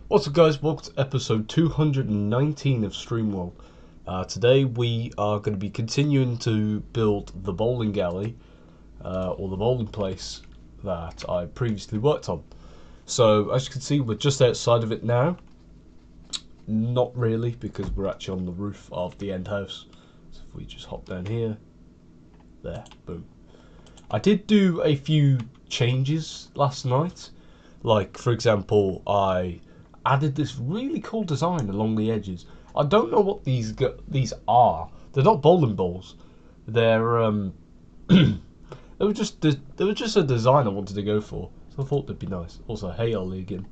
What's up guys, welcome to episode 219 of StreamWorld. Today we are going to be continuing to build the bowling alley, or the bowling place that I previously worked on. So as you can see, we're just outside of it now. Not really, because we're actually on the roof of the end house. So if we just hop down here, there, boom. I did do a few changes last night. Like, for example, I added this really cool design along the edges. I don't know what these are. They're not bowling balls. They're they were just a design I wanted to go for. So I thought they'd be nice. Also, hey Ollie again.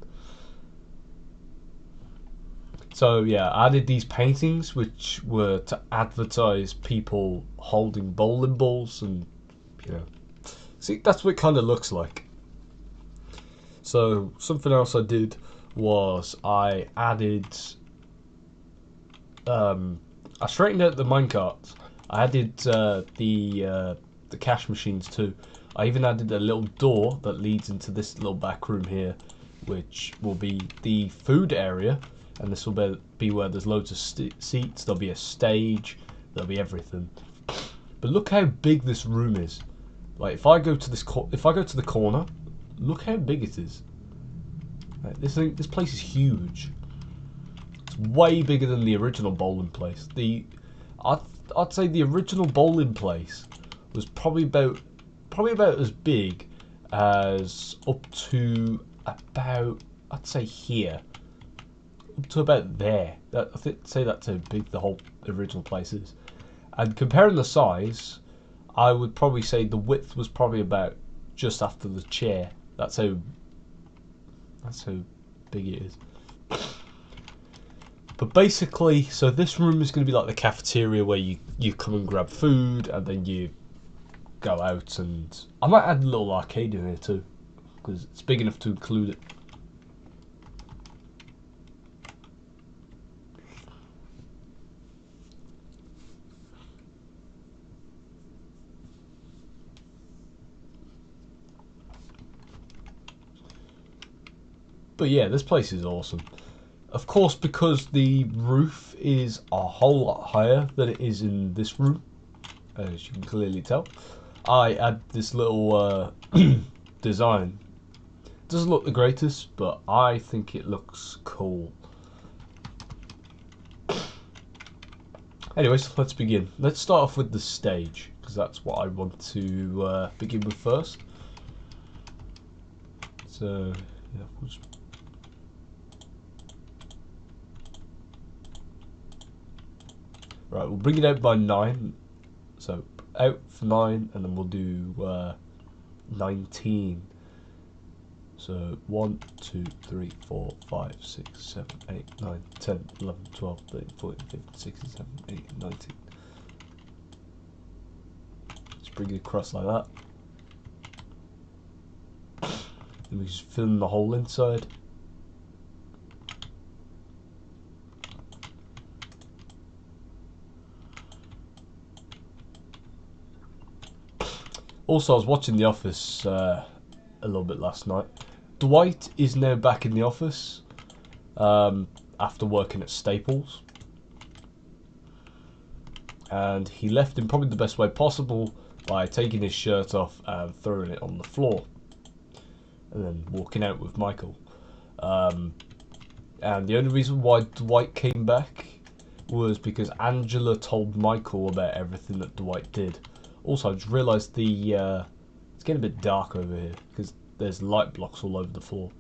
So yeah, I added these paintings which were to advertise people holding bowling balls, and you know, see, that's what it kind of looks like. So something else I did was I added, I straightened out the minecarts. I added the cash machines too. I even added a little door that leads into this little back room here, which will be the food area, and this will be where there's loads of seats. There'll be a stage. There'll be everything. But look how big this room is. Like if I go to the corner, look how big it is. Like, this place is huge. It's way bigger than the original bowling place. I'd say the original bowling place was probably about as big as up to about, I'd say here, up to about there. I'd say that's how big the whole original place is. And comparing the size, I would probably say the width was probably about just after the chair. That's how big it is. But basically, so this room is going to be like the cafeteria where you come and grab food and then you go out, and I might add a little arcade in here too, because it's big enough to include it. But yeah, this place is awesome. Of course, because the roof is a whole lot higher than it is in this room, as you can clearly tell, I add this little design. It doesn't look the greatest, but I think it looks cool. Anyways, let's begin. Let's start off with the stage, because that's what I want to begin with first. So, yeah, we'll just... Right, we'll bring it out by 9. So, out for 9, and then we'll do 19. So 1, 2, 3, 4, 5, 6, 7, 8, 9, 10, 11, 12, 13, 14, 15, 16, 17, 18, 19. Just bring it across like that. Then we just fill in the hole inside. Also, I was watching The Office a little bit last night. Dwight is now back in the office after working at Staples, and he left in probably the best way possible by taking his shirt off and throwing it on the floor, and then walking out with Michael. And the only reason why Dwight came back was because Angela told Michael about everything that Dwight did. Also, I just realised it's getting a bit dark over here because there's light blocks all over the floor.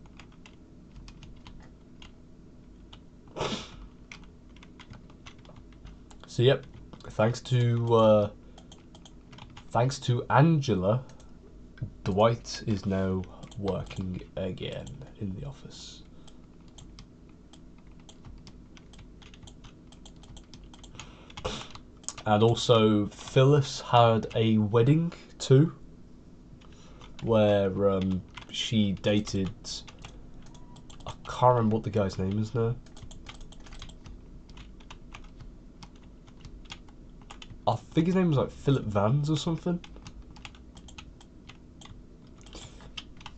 So yep, thanks to Angela, Dwight is now working again in the office. And also, Phyllis had a wedding too, where she dated, I can't remember what the guy's name is now. I think his name was like Philip Vans or something.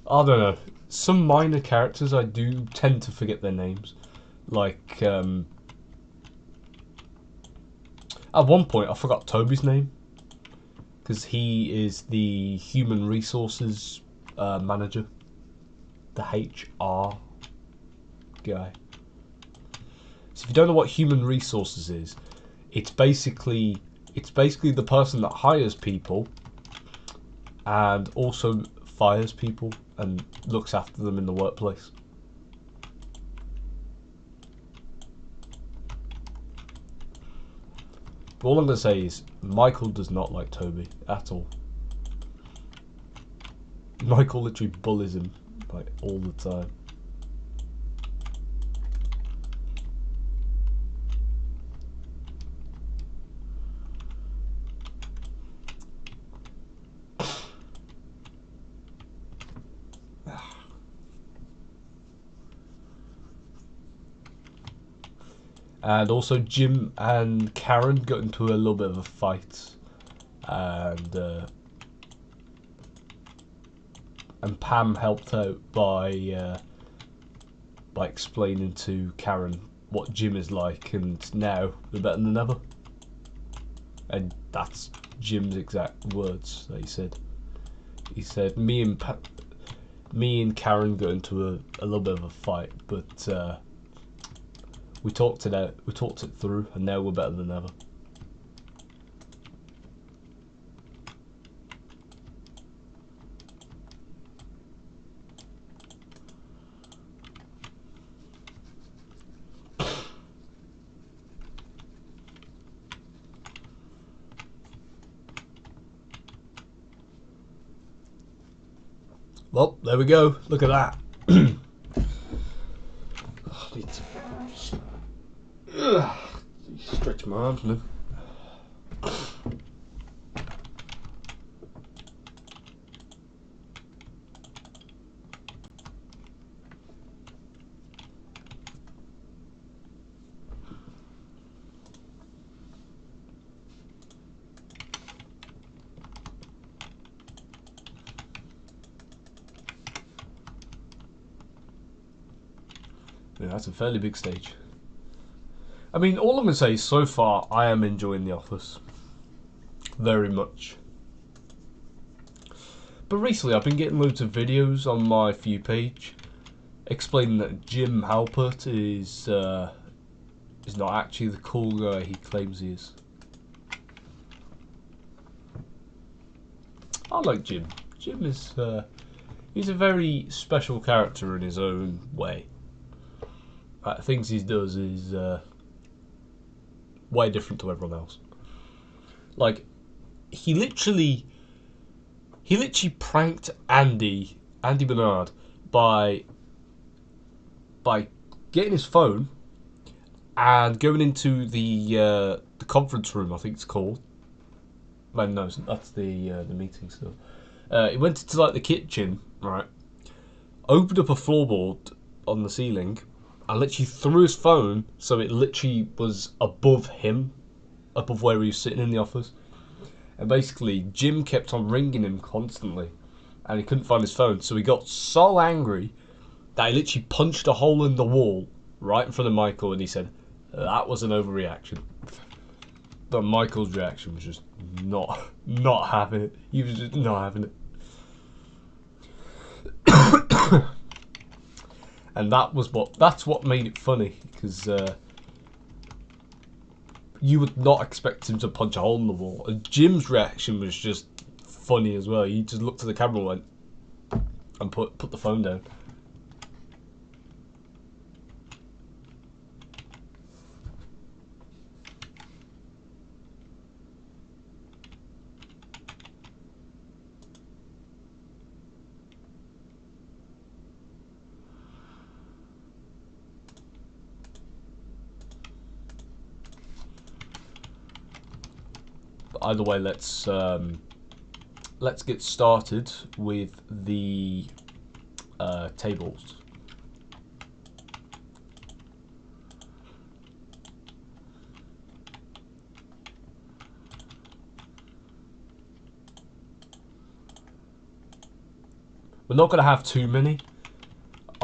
I don't know. some minor characters I do tend to forget their names. Like, at one point I forgot Toby's name. Because he is the human resources manager. The HR guy. So if you don't know what human resources is, it's basically the person that hires people and also fires people and looks after them in the workplace. But all I'm going to say is Michael does not like Toby at all. Michael literally bullies him like all the time. And also Jim and Karen got into a little bit of a fight, and Pam helped out by explaining to Karen what Jim is like, and now they're better than ever. And that's Jim's exact words that he said. He said, me and Karen got into a little bit of a fight, but we talked it out, we talked it through, and now we're better than ever. Well, there we go. Look at that. I need to stretch my arms now. Yeah, that's a fairly big stage. I mean, all I'm going to say is so far, I am enjoying The Office. Very much. But recently, I've been getting loads of videos on my For You page explaining that Jim Halpert is not actually the cool guy he claims he is. I like Jim. Jim is he's a very special character in his own way. Things he does is way different to everyone else. Like, he literally pranked Andy Bernard by getting his phone and going into the conference room, I think it's called. Man, no, that's the meeting still. He went into like the kitchen, right? Opened up a floorboard on the ceiling, and literally threw his phone so it literally was above him, above where he was sitting in the office. And basically, Jim kept on ringing him constantly, and he couldn't find his phone. So he got so angry that he literally punched a hole in the wall right in front of Michael, and he said, "That was an overreaction." But Michael's reaction was just not having it. He was just not having it. And that's what made it funny, because you would not expect him to punch a hole in the wall. And Jim's reaction was just funny as well. He just looked at the camera and went, and put the phone down. But either way, let's get started with the tables. We're not going to have too many.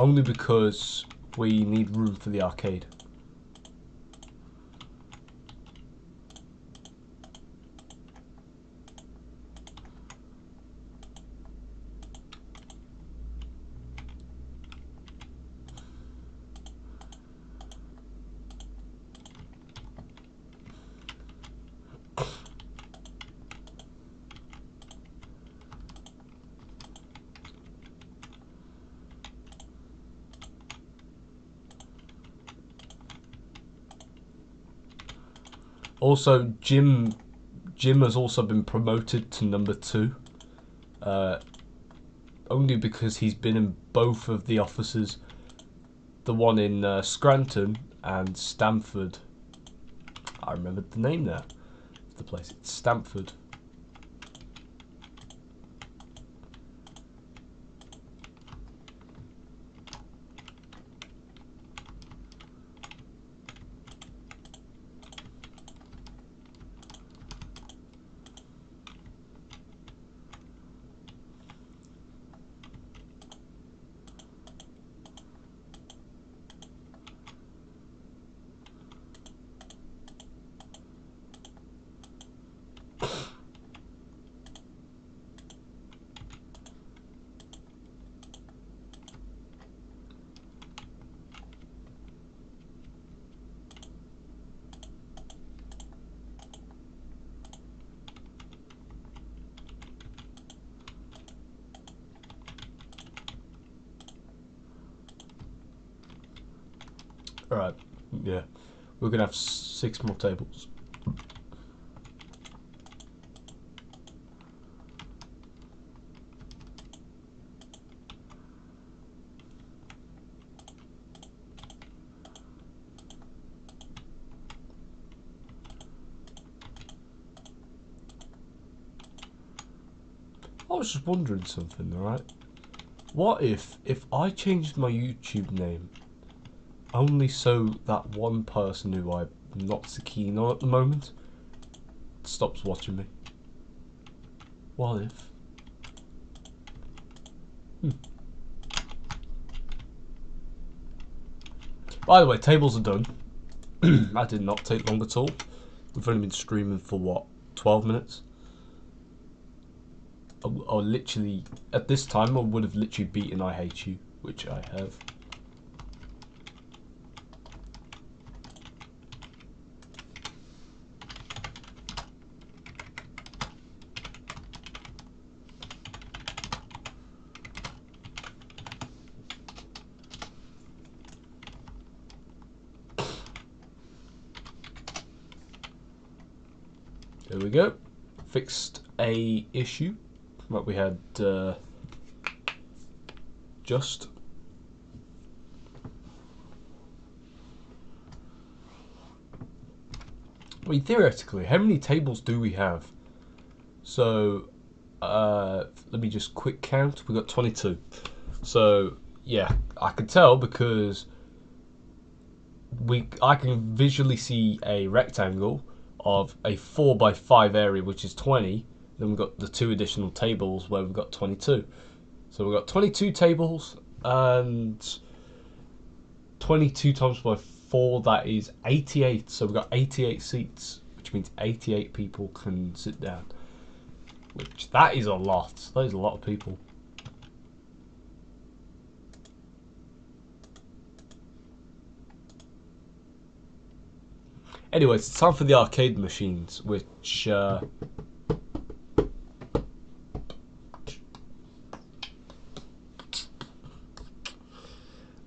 only because we need room for the arcade. Also, Jim has also been promoted to number 2. Only because he's been in both of the offices, the one in Scranton and Stamford. I remembered the name there of the place. It's Stamford. Alright, yeah. We're gonna have 6 more tables. I was just wondering something, alright? What if I changed my YouTube name only so that one person who I'm not so keen on at the moment stops watching me? What if? By the way, tables are done. That did not take long at all. We've only been streaming for what, 12 minutes? I literally, at this time, I would have literally beaten I Hate You, which I have. There we go. Fixed a issue that we had just. I mean, theoretically, how many tables do we have? So, let me just quick count. We got 22. So, yeah, I can tell because I can visually see a rectangle of a 4x5 area, which is 20. Then we've got the 2 additional tables where we've got 22. So we've got 22 tables, and 22 times by 4, that is 88. So we've got 88 seats, which means 88 people can sit down. Which, that is a lot. That is a lot of people. Anyways, it's time for the arcade machines, which yeah,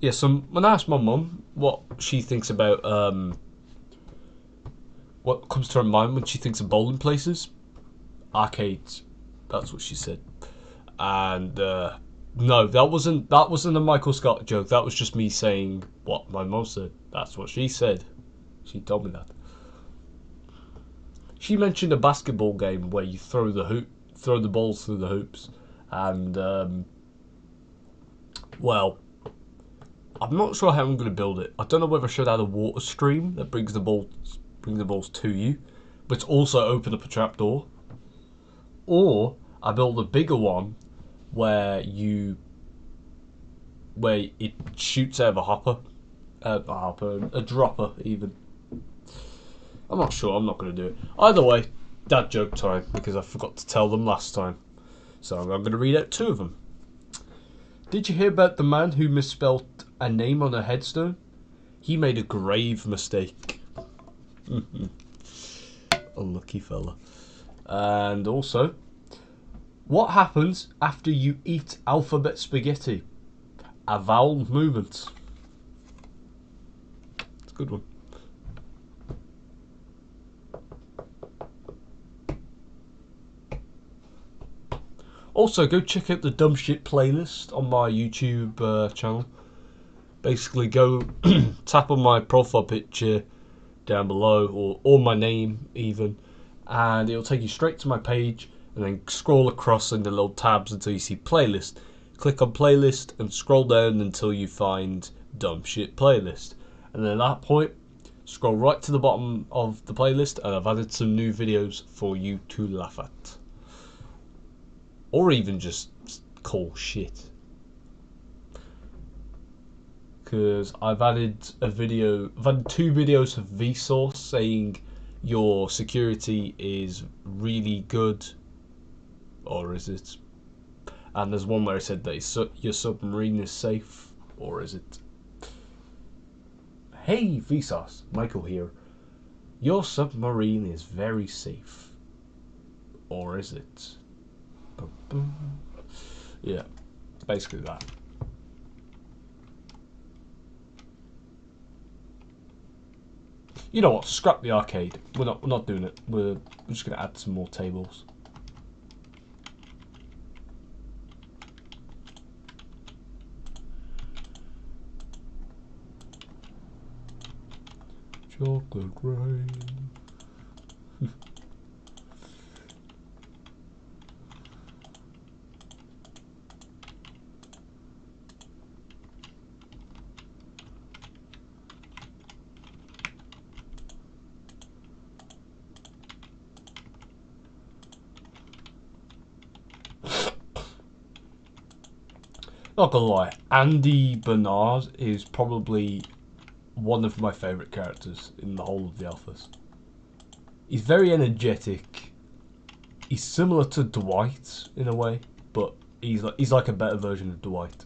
so when I asked my mum what she thinks about what comes to her mind when she thinks of bowling places, arcades, that's what she said. And no, that wasn't a Michael Scott joke. That was just me saying what my mum said. That's what she said. She told me that. She mentioned a basketball game where you throw the balls through the hoops, and well, I'm not sure how I'm going to build it. I don't know whether I should add a water stream that brings the balls to you, but also open up a trapdoor, or I build a bigger one where you where it shoots out of a dropper even. I'm not sure, I'm not going to do it. Either way, dad joke time, because I forgot to tell them last time. So I'm going to read out 2 of them. Did you hear about the man who misspelled a name on a headstone? He made a grave mistake. Unlucky fella. And also, what happens after you eat alphabet spaghetti? A vowel movement. It's a good one. Also, go check out the Dumb Shit playlist on my YouTube channel. Basically, go tap on my profile picture down below, or my name even, and it'll take you straight to my page, and then scroll across in the little tabs until you see playlist. Click on playlist and scroll down until you find Dumb Shit playlist. And then at that point, scroll right to the bottom of the playlist, and I've added some new videos for you to laugh at. Or even just call shit. Because I've added 2 videos of Vsauce saying your security is really good. Or is it? And there's one where I said that your submarine is safe. Or is it? Hey Vsauce, Michael here. Your submarine is very safe. Or is it? Yeah, basically that. You know what? Scrap the arcade. We're not doing it. We're just gonna add some more tables. Chocolate rain. Not gonna lie, Andy Bernard is probably one of my favourite characters in the whole of the Alphas. He's very energetic. He's similar to Dwight in a way, but he's like a better version of Dwight.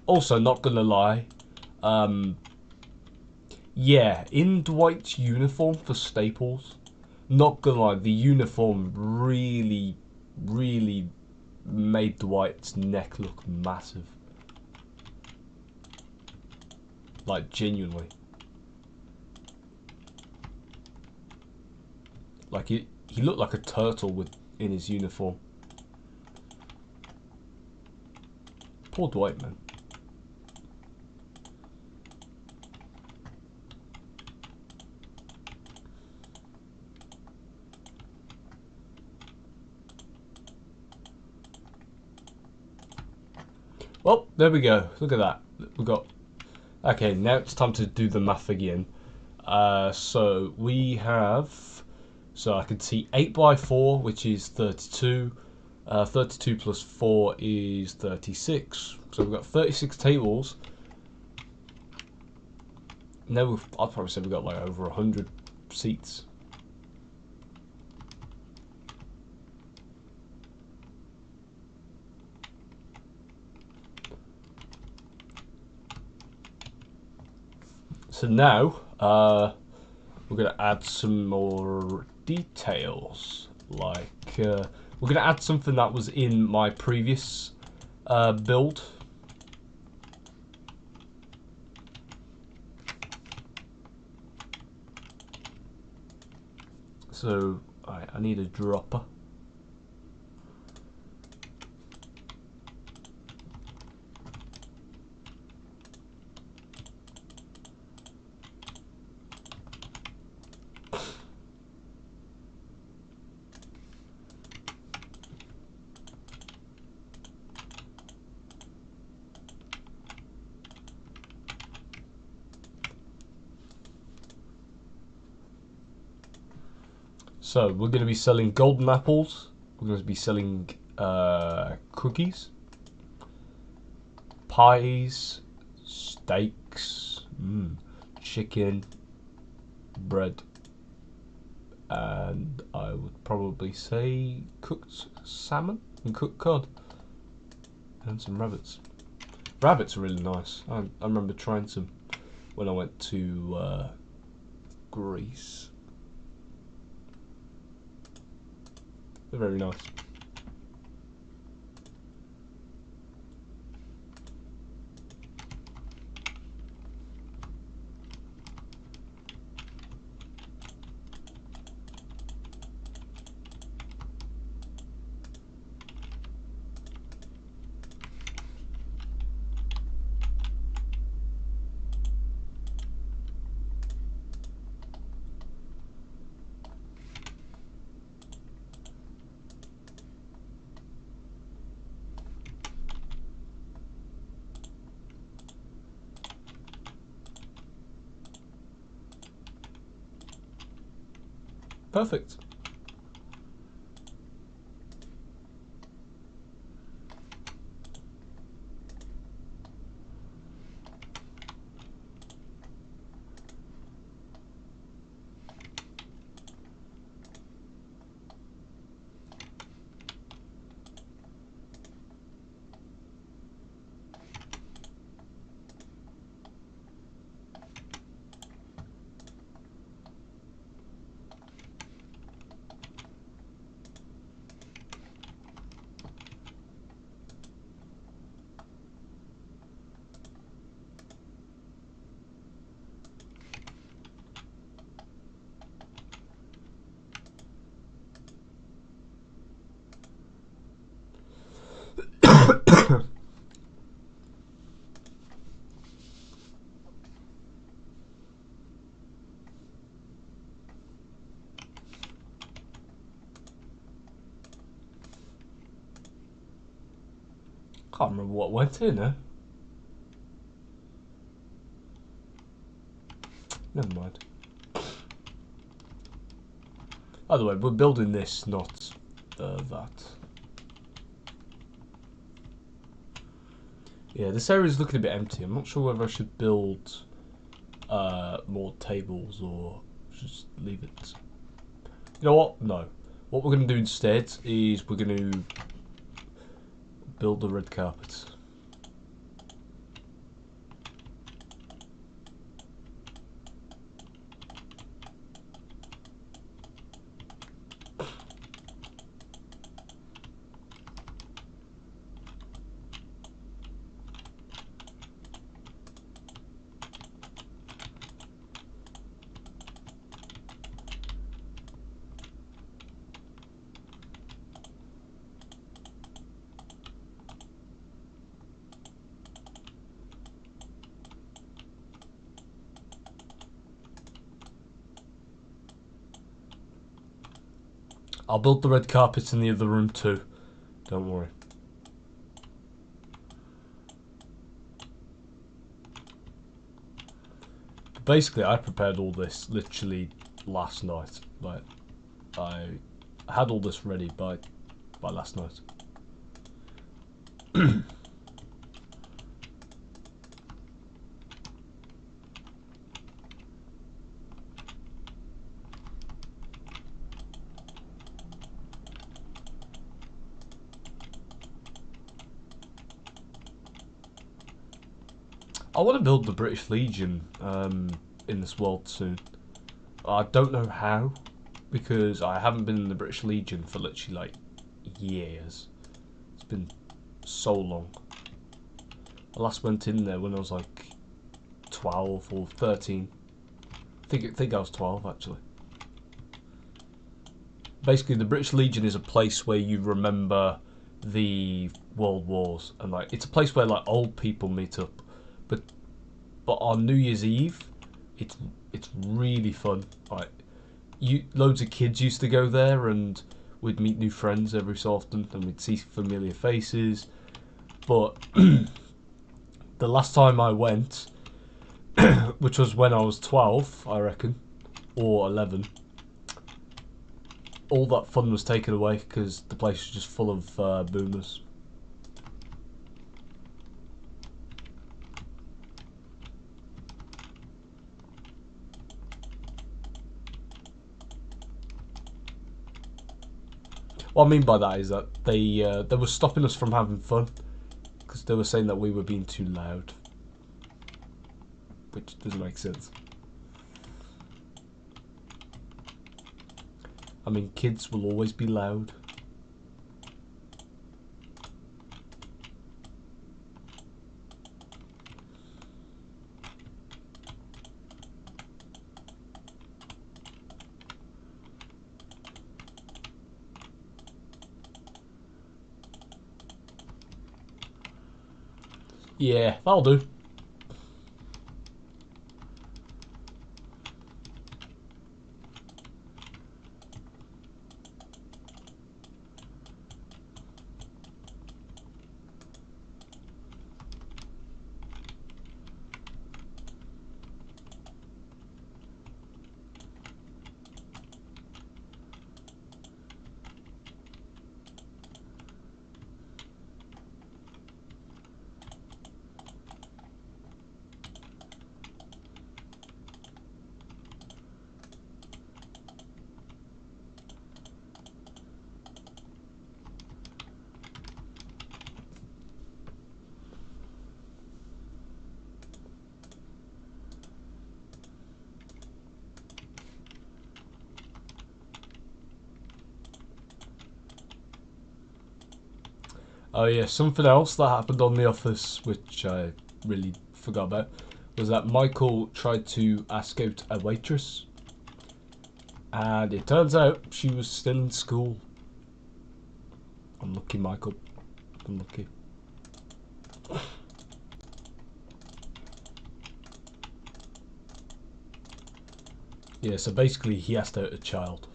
Also, not gonna lie, yeah, in Dwight's uniform for Staples, not gonna lie, the uniform really made Dwight's neck look massive. Like, genuinely. Like, he looked like a turtle in his uniform. Poor Dwight, man. Well, there we go. Look at that. We got... Okay, now it's time to do the math again. So we have... So I can see 8 by 4, which is 32. 32 plus 4 is 36. So we've got 36 tables. Now I'd probably say we've got like over 100 seats. So now, we're going to add some more details. Like, we're going to add something that was in my previous build. So, I need a dropper. So we're going to be selling golden apples, we're going to be selling cookies, pies, steaks, chicken, bread, and I would probably say cooked salmon and cooked cod, and some rabbits. Rabbits are really nice. I remember trying some when I went to Greece. They're very nice. Perfect. Can't remember what went in there. Never mind. By the way, we're building this, not that. Yeah, this area is looking a bit empty. I'm not sure whether I should build more tables or just leave it. You know what? No. What we're going to do instead is we're going to build the red carpet. I'll build the red carpet in the other room too. Don't worry. Basically, I prepared all this literally last night. Like, I had all this ready by last night. I want to build the British Legion in this world soon. I don't know how, because I haven't been in the British Legion for literally like years. It's been so long. I last went in there when I was like 12 or 13. I think I was 12 actually. Basically, the British Legion is a place where you remember the World Wars, and like it's a place where like old people meet up. But on New Year's Eve, it's really fun. Like loads of kids used to go there, and we'd meet new friends every so often, and we'd see familiar faces. But the last time I went, which was when I was 12, I reckon, or 11, all that fun was taken away because the place was just full of boomers. What I mean by that is that they were stopping us from having fun because they were saying that we were being too loud, which doesn't make sense. I mean, kids will always be loud. Yeah, that'll do. Oh yeah, something else that happened on The Office, which I really forgot about, was that Michael tried to ask out a waitress, and it turns out she was still in school. Unlucky, Michael. Unlucky. Yeah, so basically he asked out a child.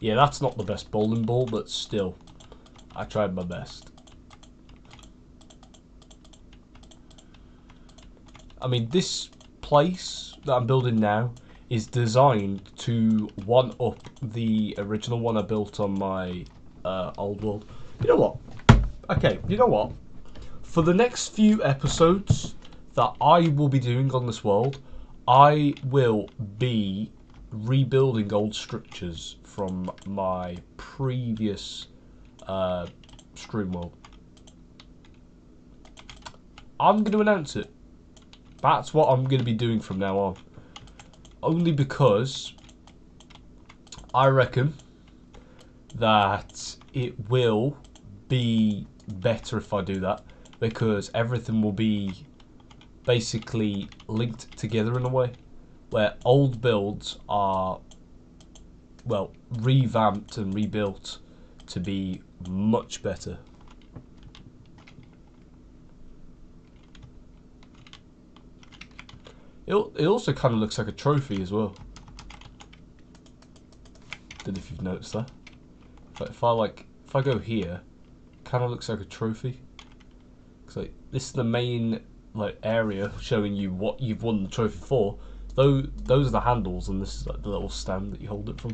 Yeah, that's not the best bowling ball, but still, I tried my best. I mean, this place that I'm building now is designed to one-up the original one I built on my old world. You know what? Okay, you know what? For the next few episodes that I will be doing on this world, I will be rebuilding old structures from my previous stream world. I'm going to announce it. That's what I'm going to be doing from now on. Only because I reckon that it will be better if I do that, because everything will be basically linked together in a way where old builds are, well, revamped and rebuilt to be much better. It also kind of looks like a trophy as well. Don't know if you've noticed that. If I go here, kind of looks like a trophy. Cause like this is the main like area showing you what you've won the trophy for. Those are the handles, and this is like the little stand that you hold it from.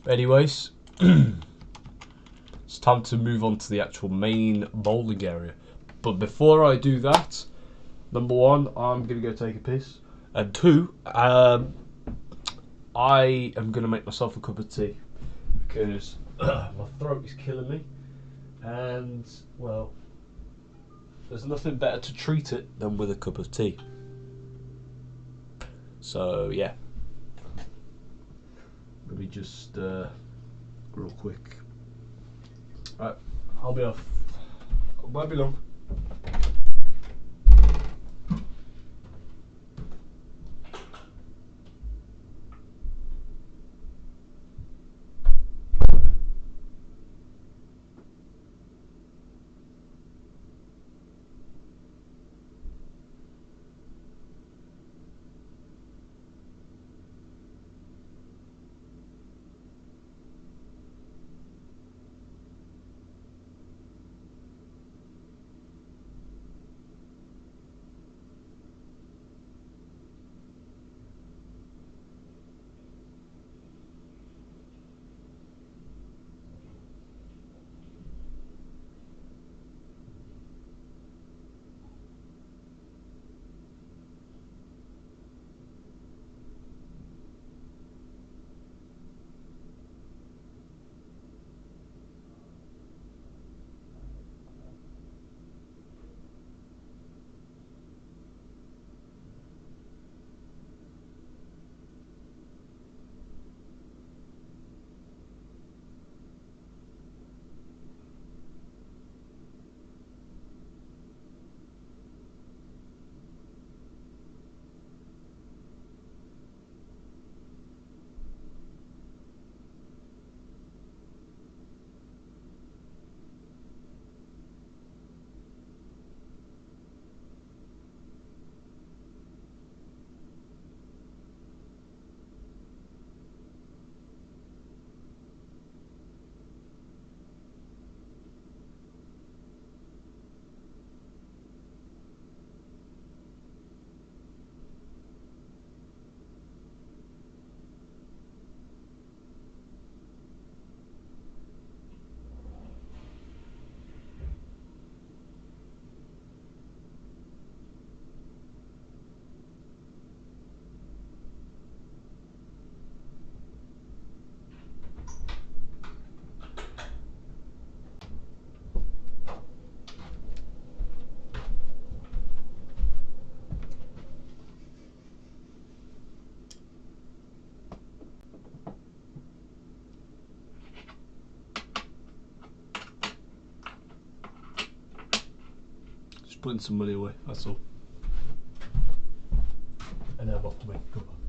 But anyways, it's time to move on to the actual main bowling area. But before I do that, number one, I'm gonna go take a piss, and two, I am gonna make myself a cup of tea because my throat is killing me, and well, there's nothing better to treat it than with a cup of tea. So yeah, let me just real quick. Right, I'll be off. Won't be long. just putting some money away, that's all. And now off for me. Goodbye.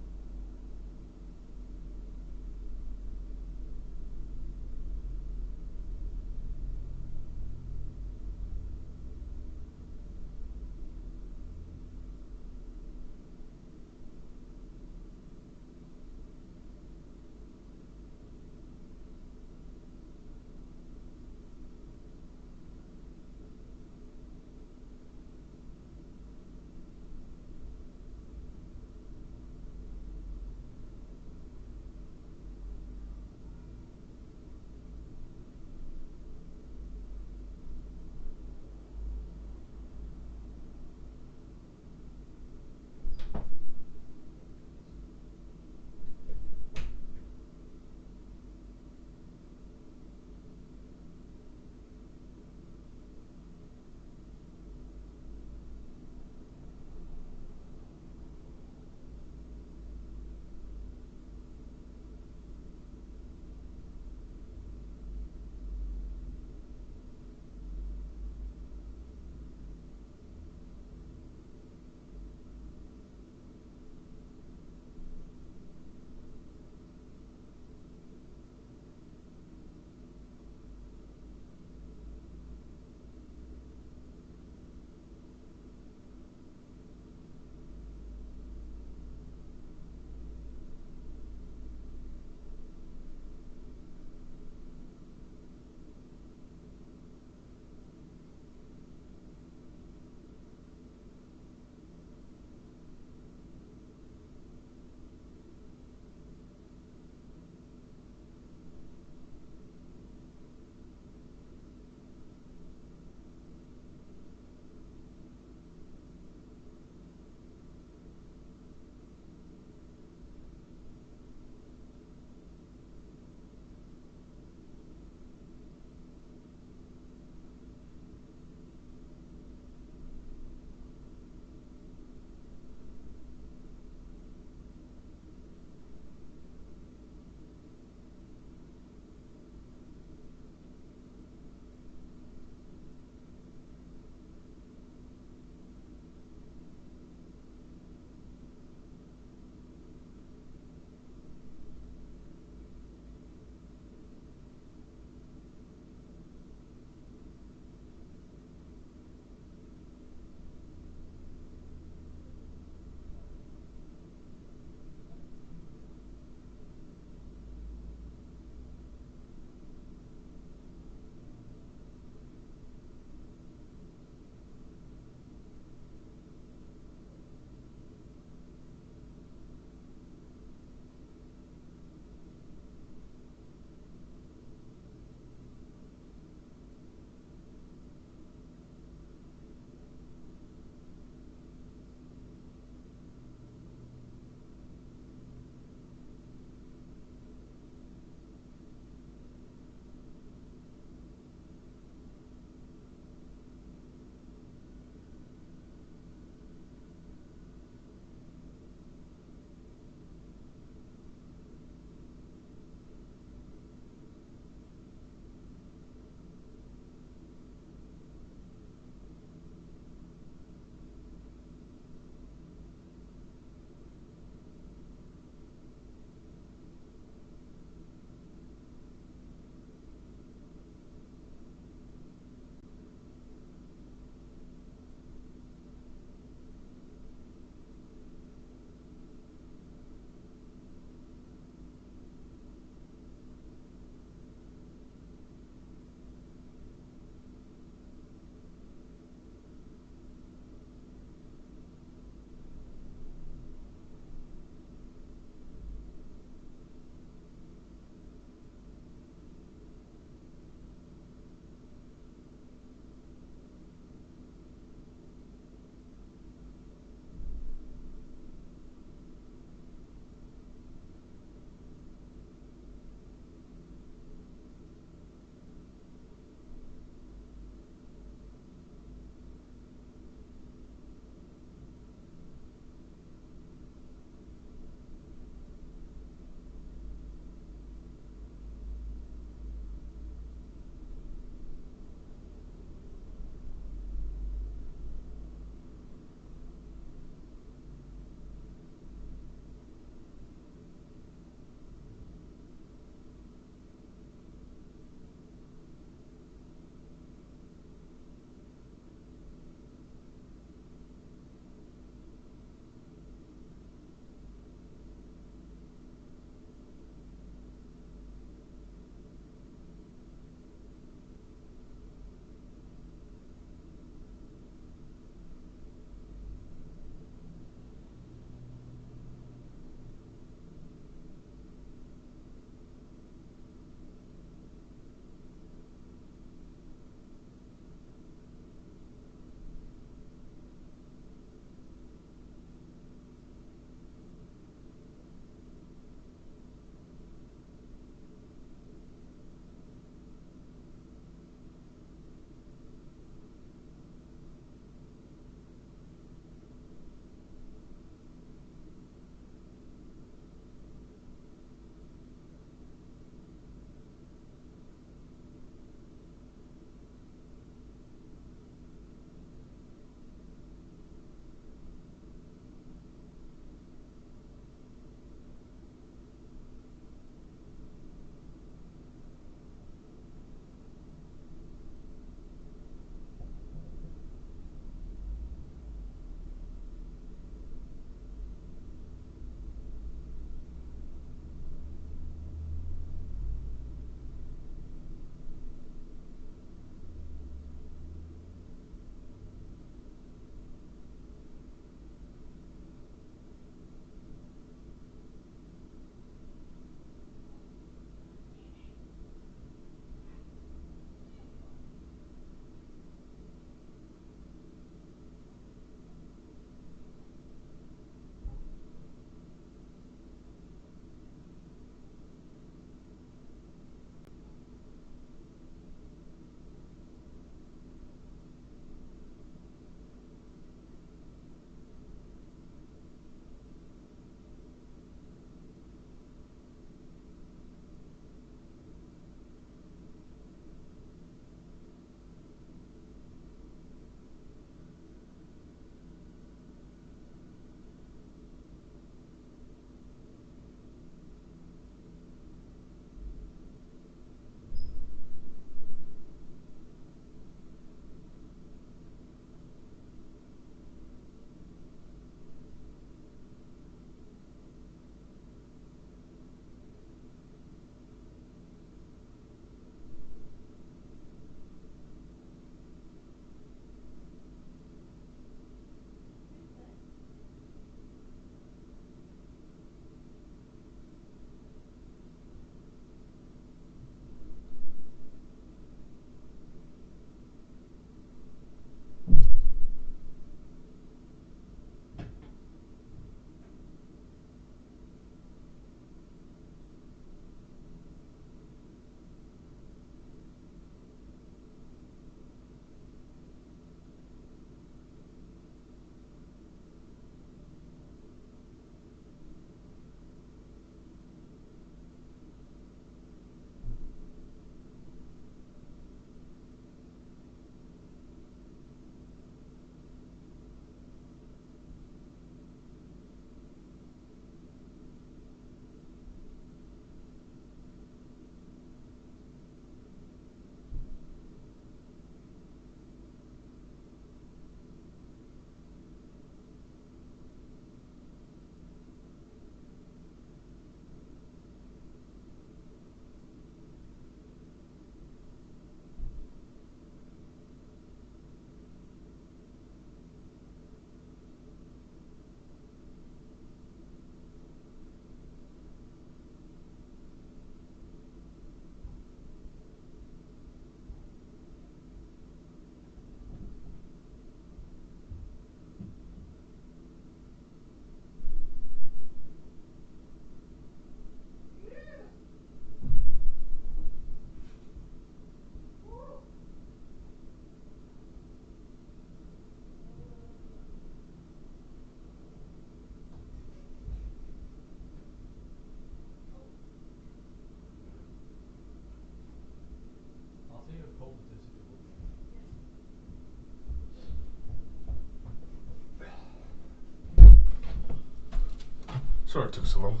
Sorry it took so long.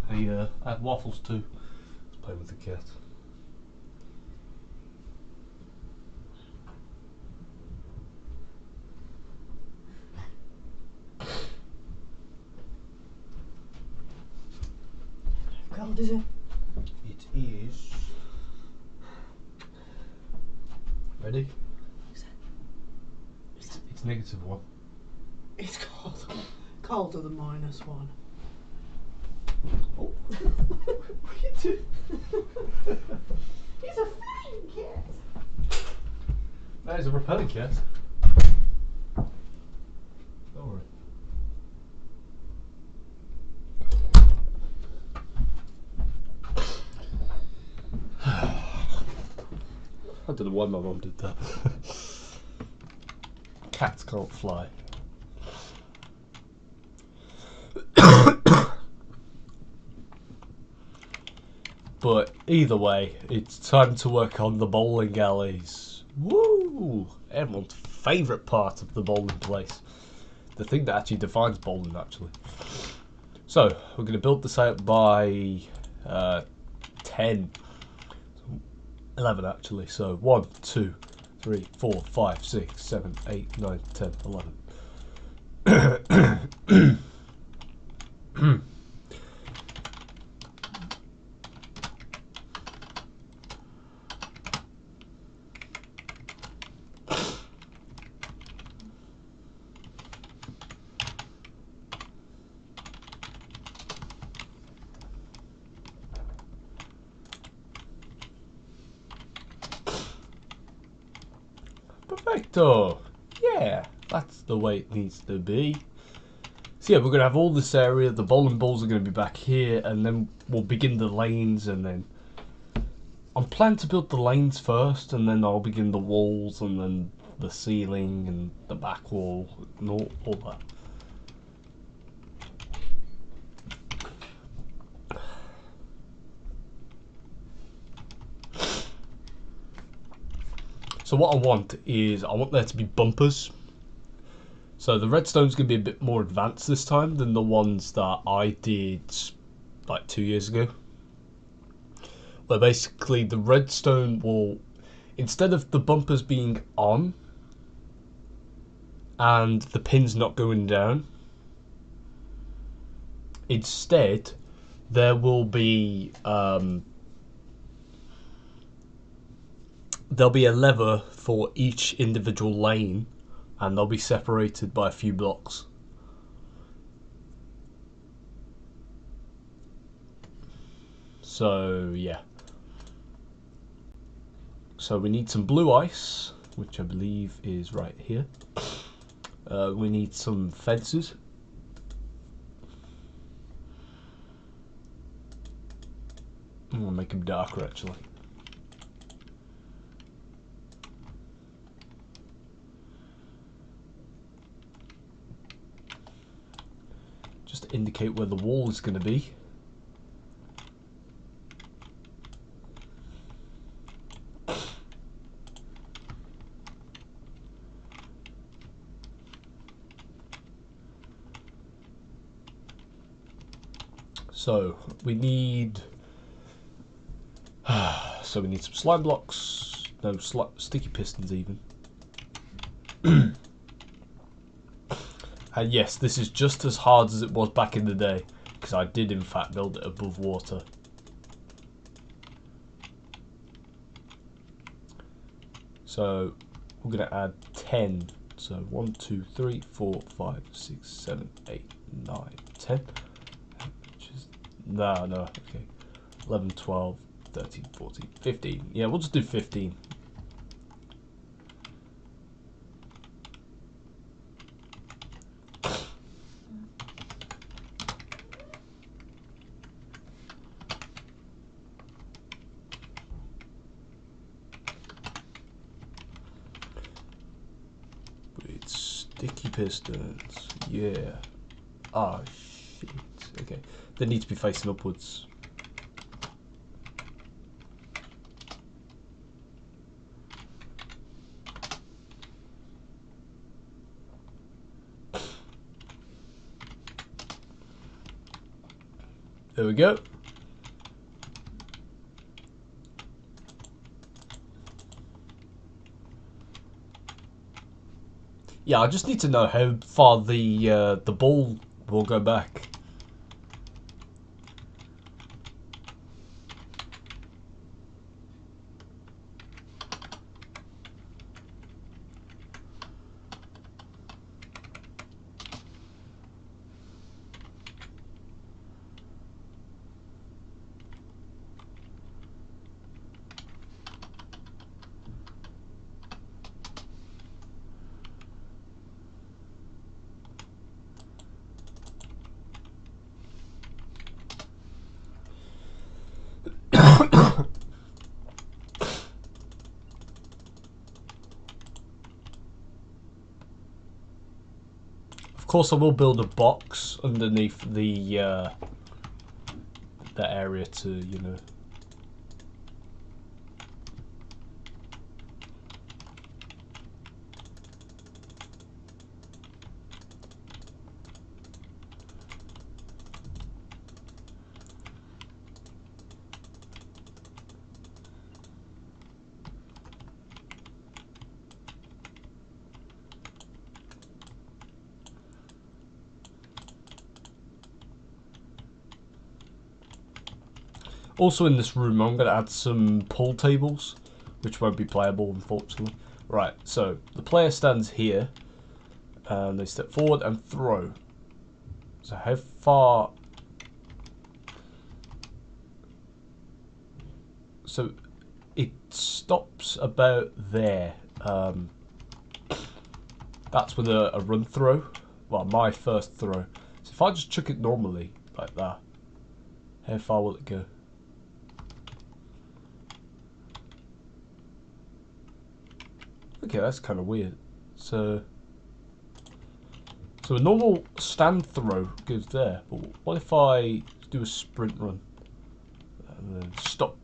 I had waffles too. I was playing with the cat. How cold is it? It is. Ready? It's -1. It's cold. Colder than -1. Oh. What are you doing? He's a flying cat. That is a repelling cat. Don't worry. I don't know why my mum did that. Cats can't fly. But either way, it's time to work on the bowling alleys. Woo! Everyone's favourite part of the bowling place. The thing that actually defines bowling, actually. So, we're going to build this out by 10. 11 actually. So 1, 2, 3, 4, 5, 6, 7, 8, 9, 10, 11. Perfecto! Yeah, that's the way it needs to be. So yeah, we're going to have all this area, the bowling balls are going to be back here, and then we'll begin the lanes, and then I'm planning to build the lanes first, and then I'll begin the walls, and then the ceiling, and the back wall, and all that. So what I want there to be bumpers. So the redstone's going to be a bit more advanced this time than the ones that I did like 2 years ago. Where basically the redstone will, instead of the bumpers being on and the pins not going down, instead there will be there'll be a lever for each individual lane, and they'll be separated by a few blocks. So yeah. So we need some blue ice, which I believe is right here. We need some fences. I'm gonna make them darker actually. Just to indicate where the wall is going to be. So we need so we need some slime blocks, no sticky pistons even. And yes, this is just as hard as it was back in the day, because I did in fact build it above water. So we're going to add 10. So 1, 2, 3, 4, 5, 6, 7, 8, 9, 10. Which is, no, okay. 11, 12, 13, 14, 15. Yeah, we'll just do 15. Sticky pistons, yeah. Ah, shit. Okay, they need to be facing upwards. There we go. Yeah, I just need to know how far the ball will go back. Of course, I will build a box underneath the area to, you know. Also in this room, I'm going to add some pool tables, which won't be playable, unfortunately. Right, so the player stands here, and they step forward and throw. So how far... So it stops about there. That's with a run throw. Well, my first throw. So if I just chuck it normally, like that, how far will it go? Okay, that's kind of weird. So a normal stand throw goes there, but what if I do a sprint run and then stop?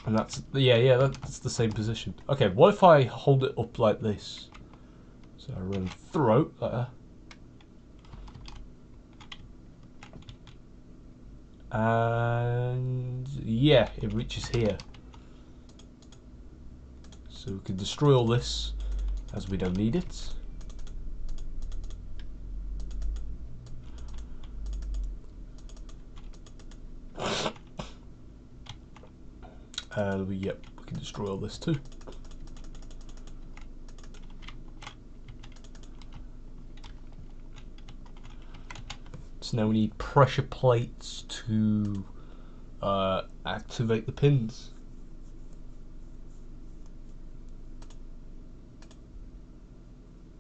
And that's that's the same position. Okay, what if I hold it up like this? So I run throw like that. And yeah, it reaches here. So we can destroy all this as we don't need it. And we can destroy all this too. So now we need pressure plates to activate the pins.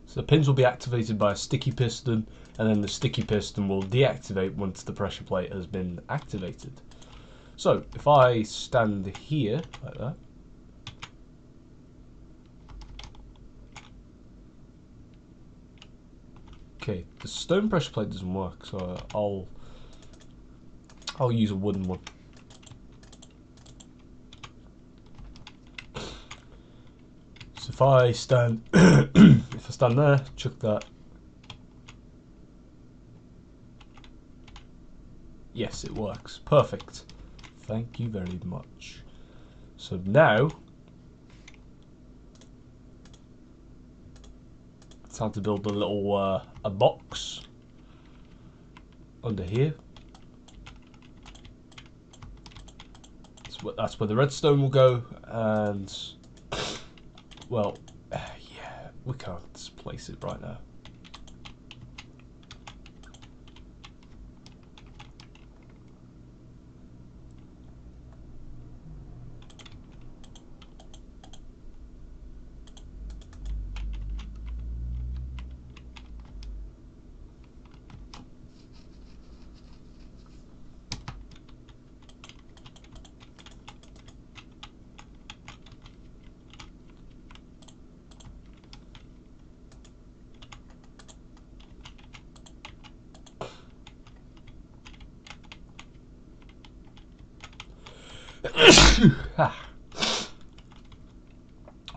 So the pins will be activated by a sticky piston, and then the sticky piston will deactivate once the pressure plate has been activated. So if I stand here like that, okay, the stone pressure plate doesn't work, so I'll use a wooden one. So if I stand if I stand there, chuck that. Yes, it works. Perfect. Thank you very much. So now it's time to build a little a box under here. That's where the redstone will go, and well, yeah, we can't place it right now.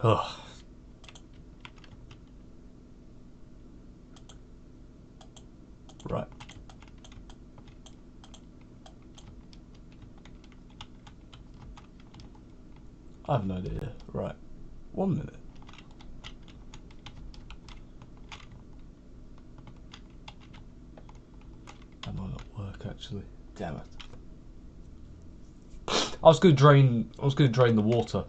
Ugh. I have no idea. Right. 1 minute. That might not work actually. Damn it. I was gonna drain the water.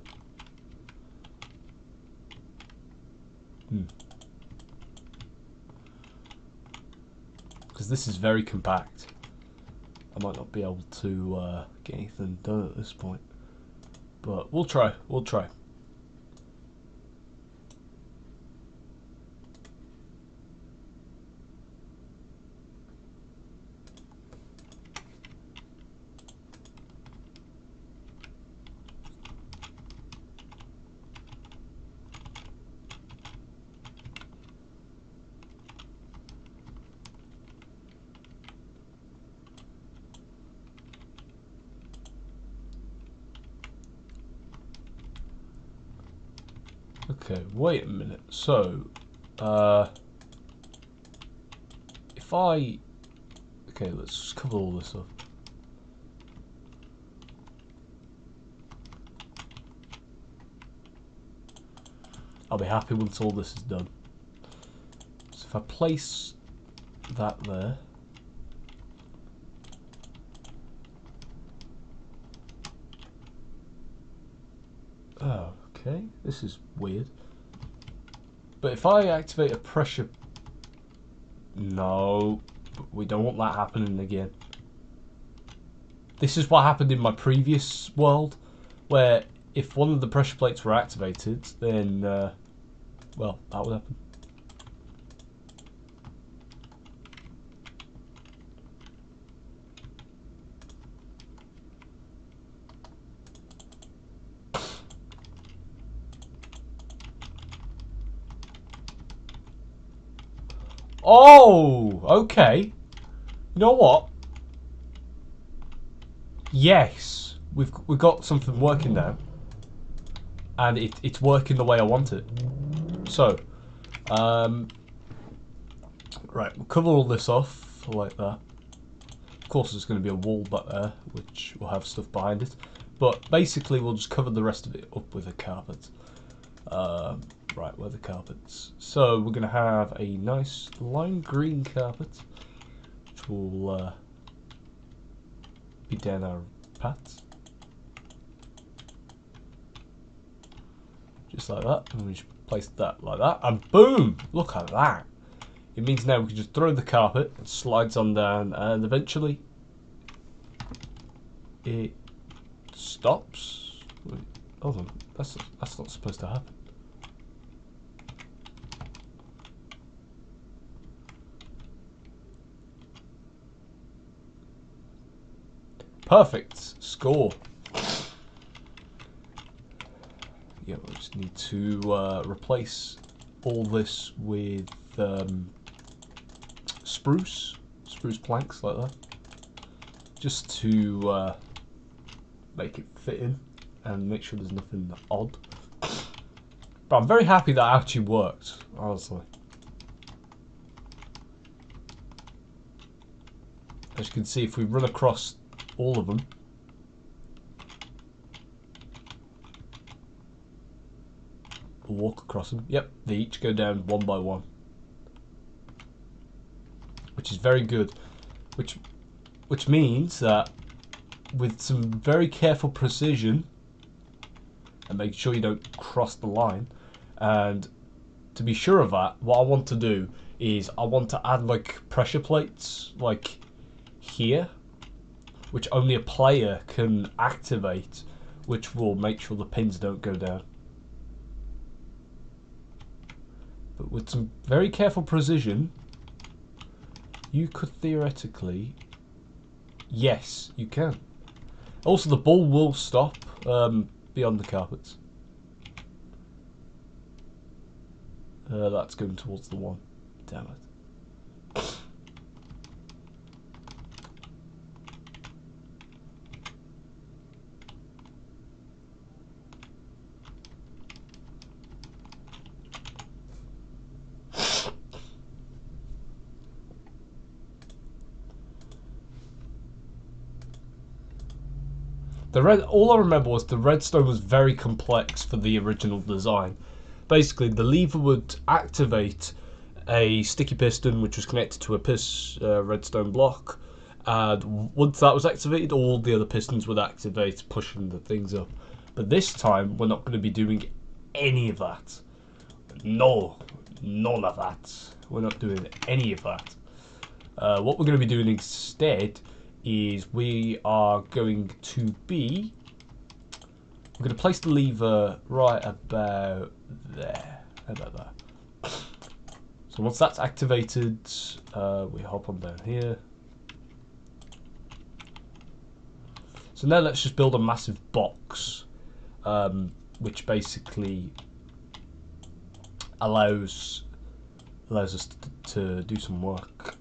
Because this is very compact. I might not be able to get anything done at this point. But we'll try. We'll try. Okay, wait a minute. So, if I... Okay, let's just cover all this up. I'll be happy once all this is done. So if I place that there... Oh, okay, this is weird. But if I activate a pressure... No, we don't want that happening again. This is what happened in my previous world, where if one of the pressure plates were activated, then, well, that would happen. Oh, okay. You know what? Yes, we've got something working now, and it's working the way I want it. So, right, we'll cover all this off like that. Of course, there's going to be a wall back there, which will have stuff behind it. But basically, we'll just cover the rest of it up with a carpet. Right, where are the carpets? So we're going to have a nice lime green carpet, which will be down our paths. Just like that. And we just place that like that. And boom! Look at that. It means now we can just throw the carpet, it slides on down, and eventually it stops. Wait, hold on, that's not supposed to happen. Perfect score. Yeah, we just need to replace all this with spruce planks like that, just to make it fit in and make sure there's nothing odd. But I'm very happy that actually worked, honestly. As you can see, if we run across all of them, we'll walk across them. Yep, they each go down one by one, which is very good. Which means that with some very careful precision and make sure you don't cross the line, and to be sure of that, what I want to do is I want to add like pressure plates like here, which only a player can activate, which will make sure the pins don't go down. But with some very careful precision, you could theoretically... Yes, you can. Also, the ball will stop beyond the carpets. That's going towards the one. Damn it. All I remember was the redstone was very complex for the original design. Basically, the lever would activate a sticky piston which was connected to a redstone block, and once that was activated, all the other pistons would activate, pushing the things up. But this time, we're not going to be doing any of that. No, none of that. We're not doing any of that. What we're going to be doing instead is we are going to be... We're going to place the lever right about there. How about that? So once that's activated, we hop on down here. So now let's just build a massive box, which basically allows us to do some work.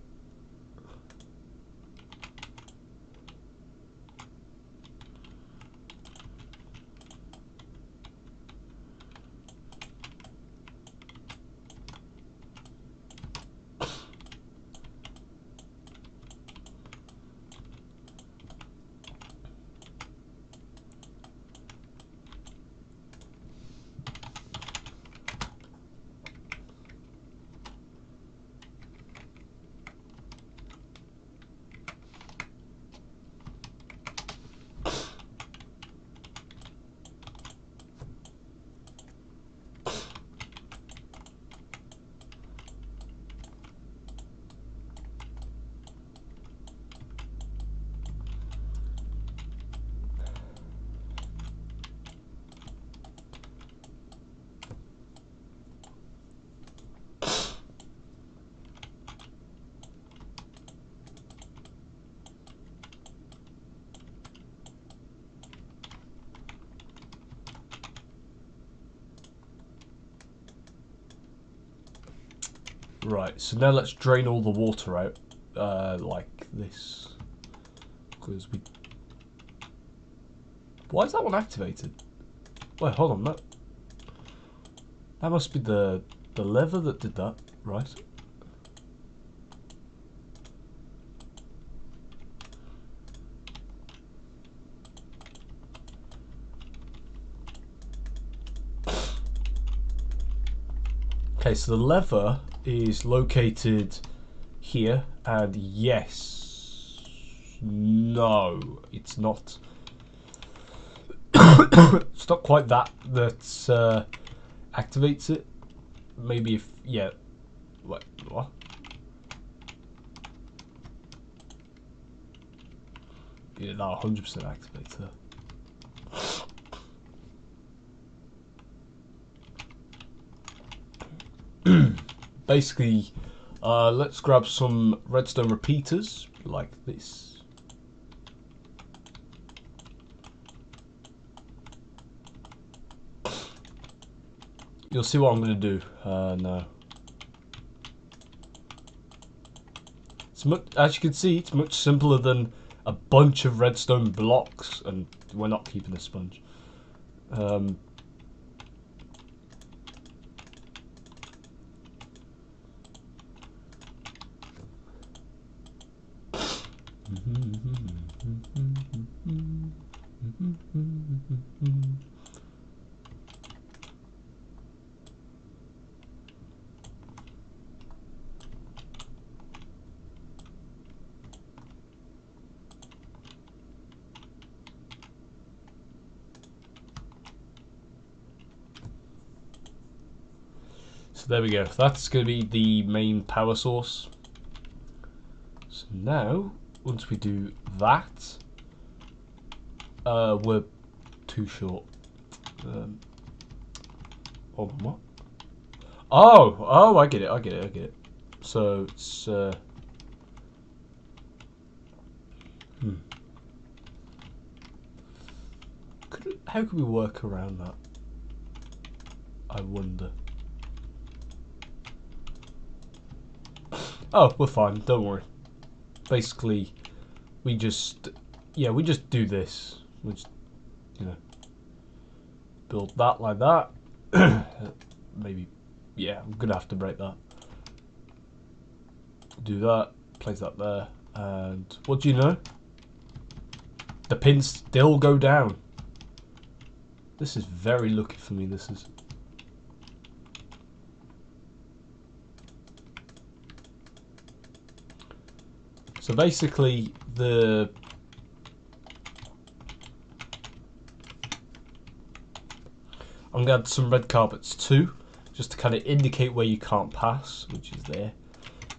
Right, so now let's drain all the water out, like this. Because we... Why is that one activated? Wait, hold on, that must be the lever that did that, right? Okay, so the lever is located here, and yes, no, it's not. It's not quite that activates it. Maybe if, yeah, wait, what? Yeah, that 100% activates it. Basically, let's grab some redstone repeaters like this. You'll see what I'm going to do now. It's much, as you can see, it's much simpler than a bunch of redstone blocks, and we're not keeping a sponge. So there we go. That's going to be the main power source. So now, once we do that, we're too short. Hold on, what? Oh, I get it. So it's how could we work around that? I wonder. Oh, we're fine. Don't worry. Basically, we just do this. We just, build that like that. Maybe, yeah, I'm gonna have to break that. Do that. Place that there. And what do you know? The pins still go down. This is very lucky for me, this is. So basically, I'm going to add some red carpets too, just to kind of indicate where you can't pass, which is there.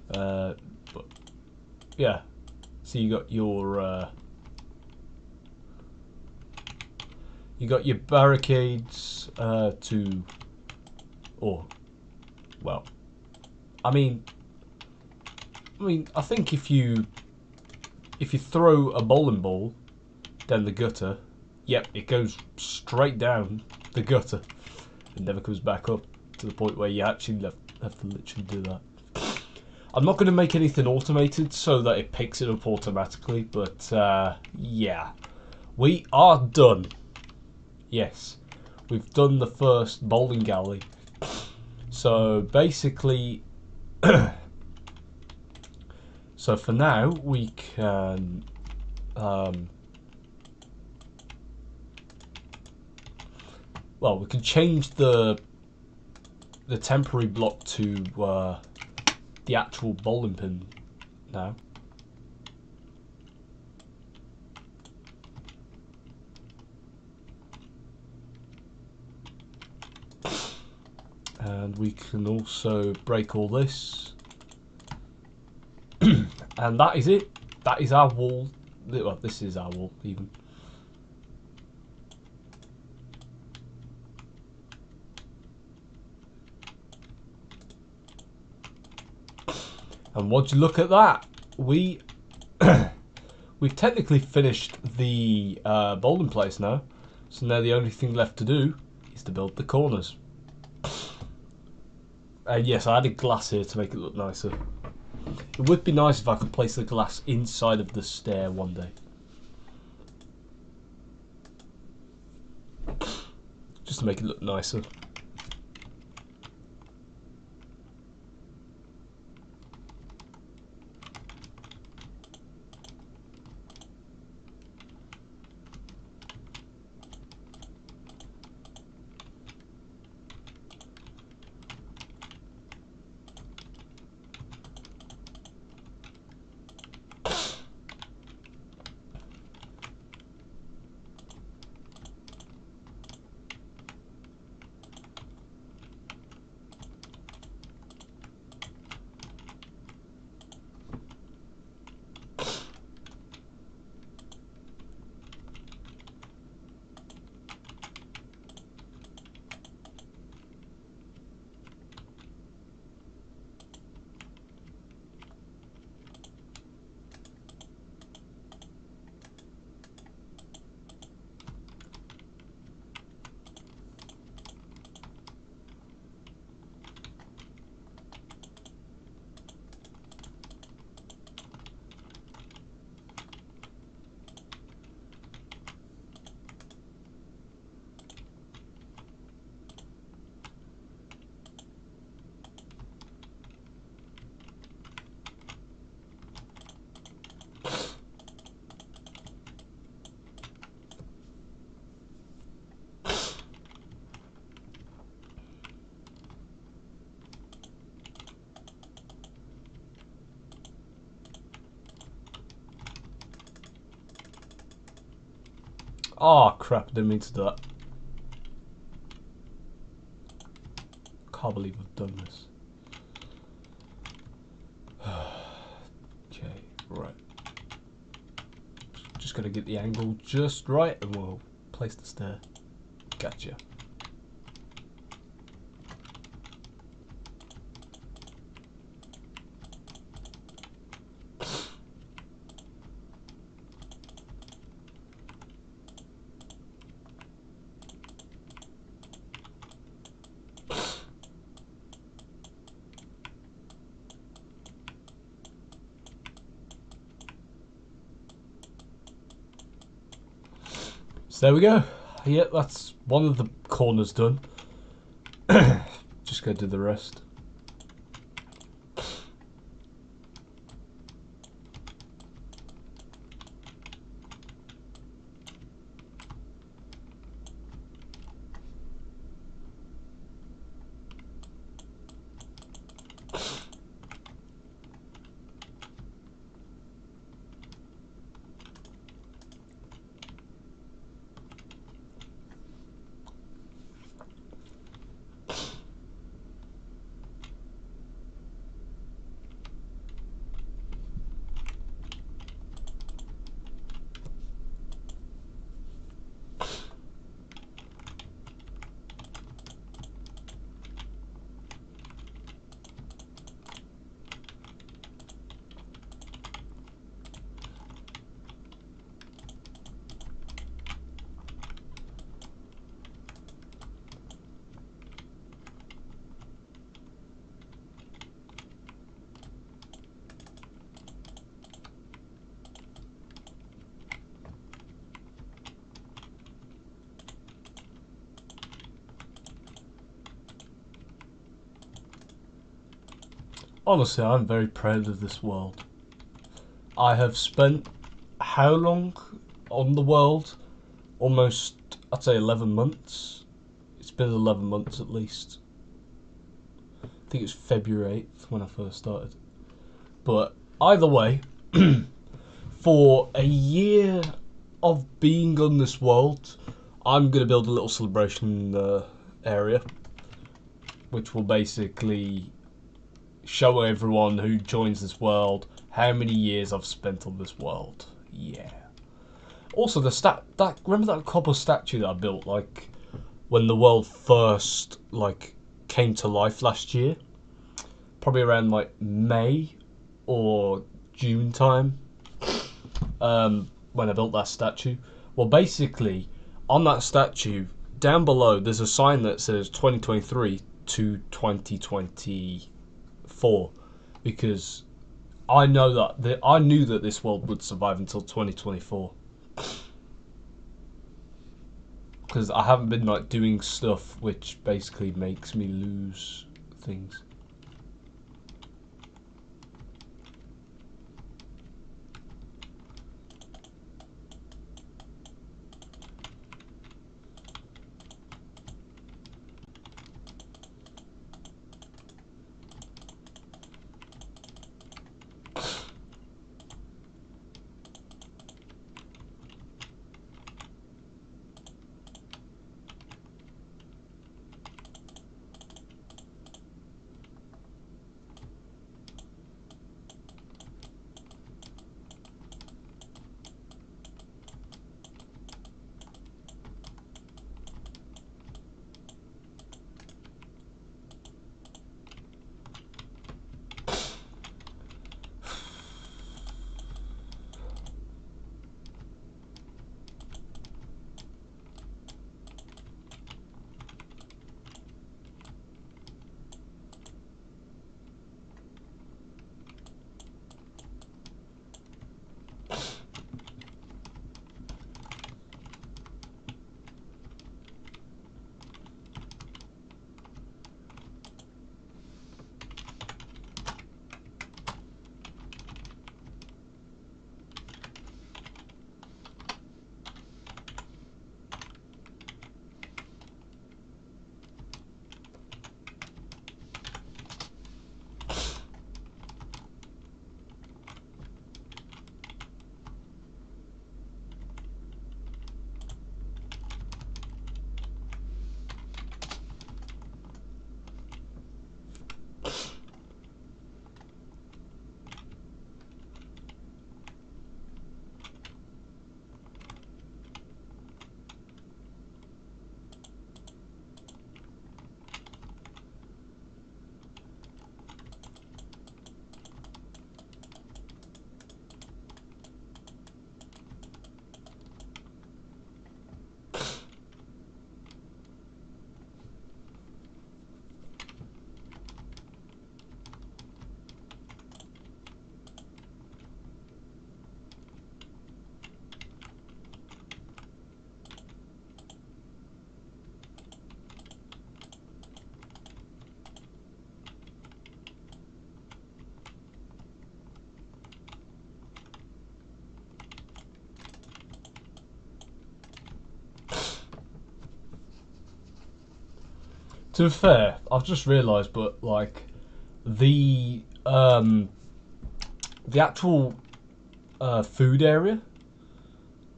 But yeah, so you got your barricades well, I mean, I think if you throw a bowling ball down the gutter, yep, it goes straight down the gutter. It never comes back up to the point where you actually have to literally do that. I'm not going to make anything automated so that it picks it up automatically, but yeah, we are done. Yes, we've done the first bowling alley. So basically, so for now we can well, we can change the temporary block to the actual bowling pin now. And we can also break all this. And that is it. That is our wall. Well, this is our wall, even. And once you look at that, we've technically finished the bowling place now. So now the only thing left to do is to build the corners. Yes, I added glass here to make it look nicer. It would be nice if I could place the glass inside of the stair one day. Just to make it look nicer. Oh crap, I didn't mean to do that. Can't believe I've done this. Okay, right. Just gotta get the angle just right and we'll place the stair. Gotcha. So there we go. Yep, that's one of the corners done. Just go do the rest. Honestly, I'm very proud of this world. I have spent how long on the world? Almost, I'd say 11 months. It's been 11 months at least. I think it was February 8th when I first started. But either way, for a year of being on this world, I'm going to build a little celebration area, which will basically show everyone who joins this world how many years I've spent on this world. Yeah. Also, remember that copper statue that I built, like, when the world first, like, came to life last year? Probably around, like, May or June time, when I built that statue. Well, basically, on that statue, down below, there's a sign that says 2023 to 2024, because I knew that this world would survive until 2024. Because I haven't been like doing stuff which basically makes me lose things. To be fair, I've just realised, but like the actual food area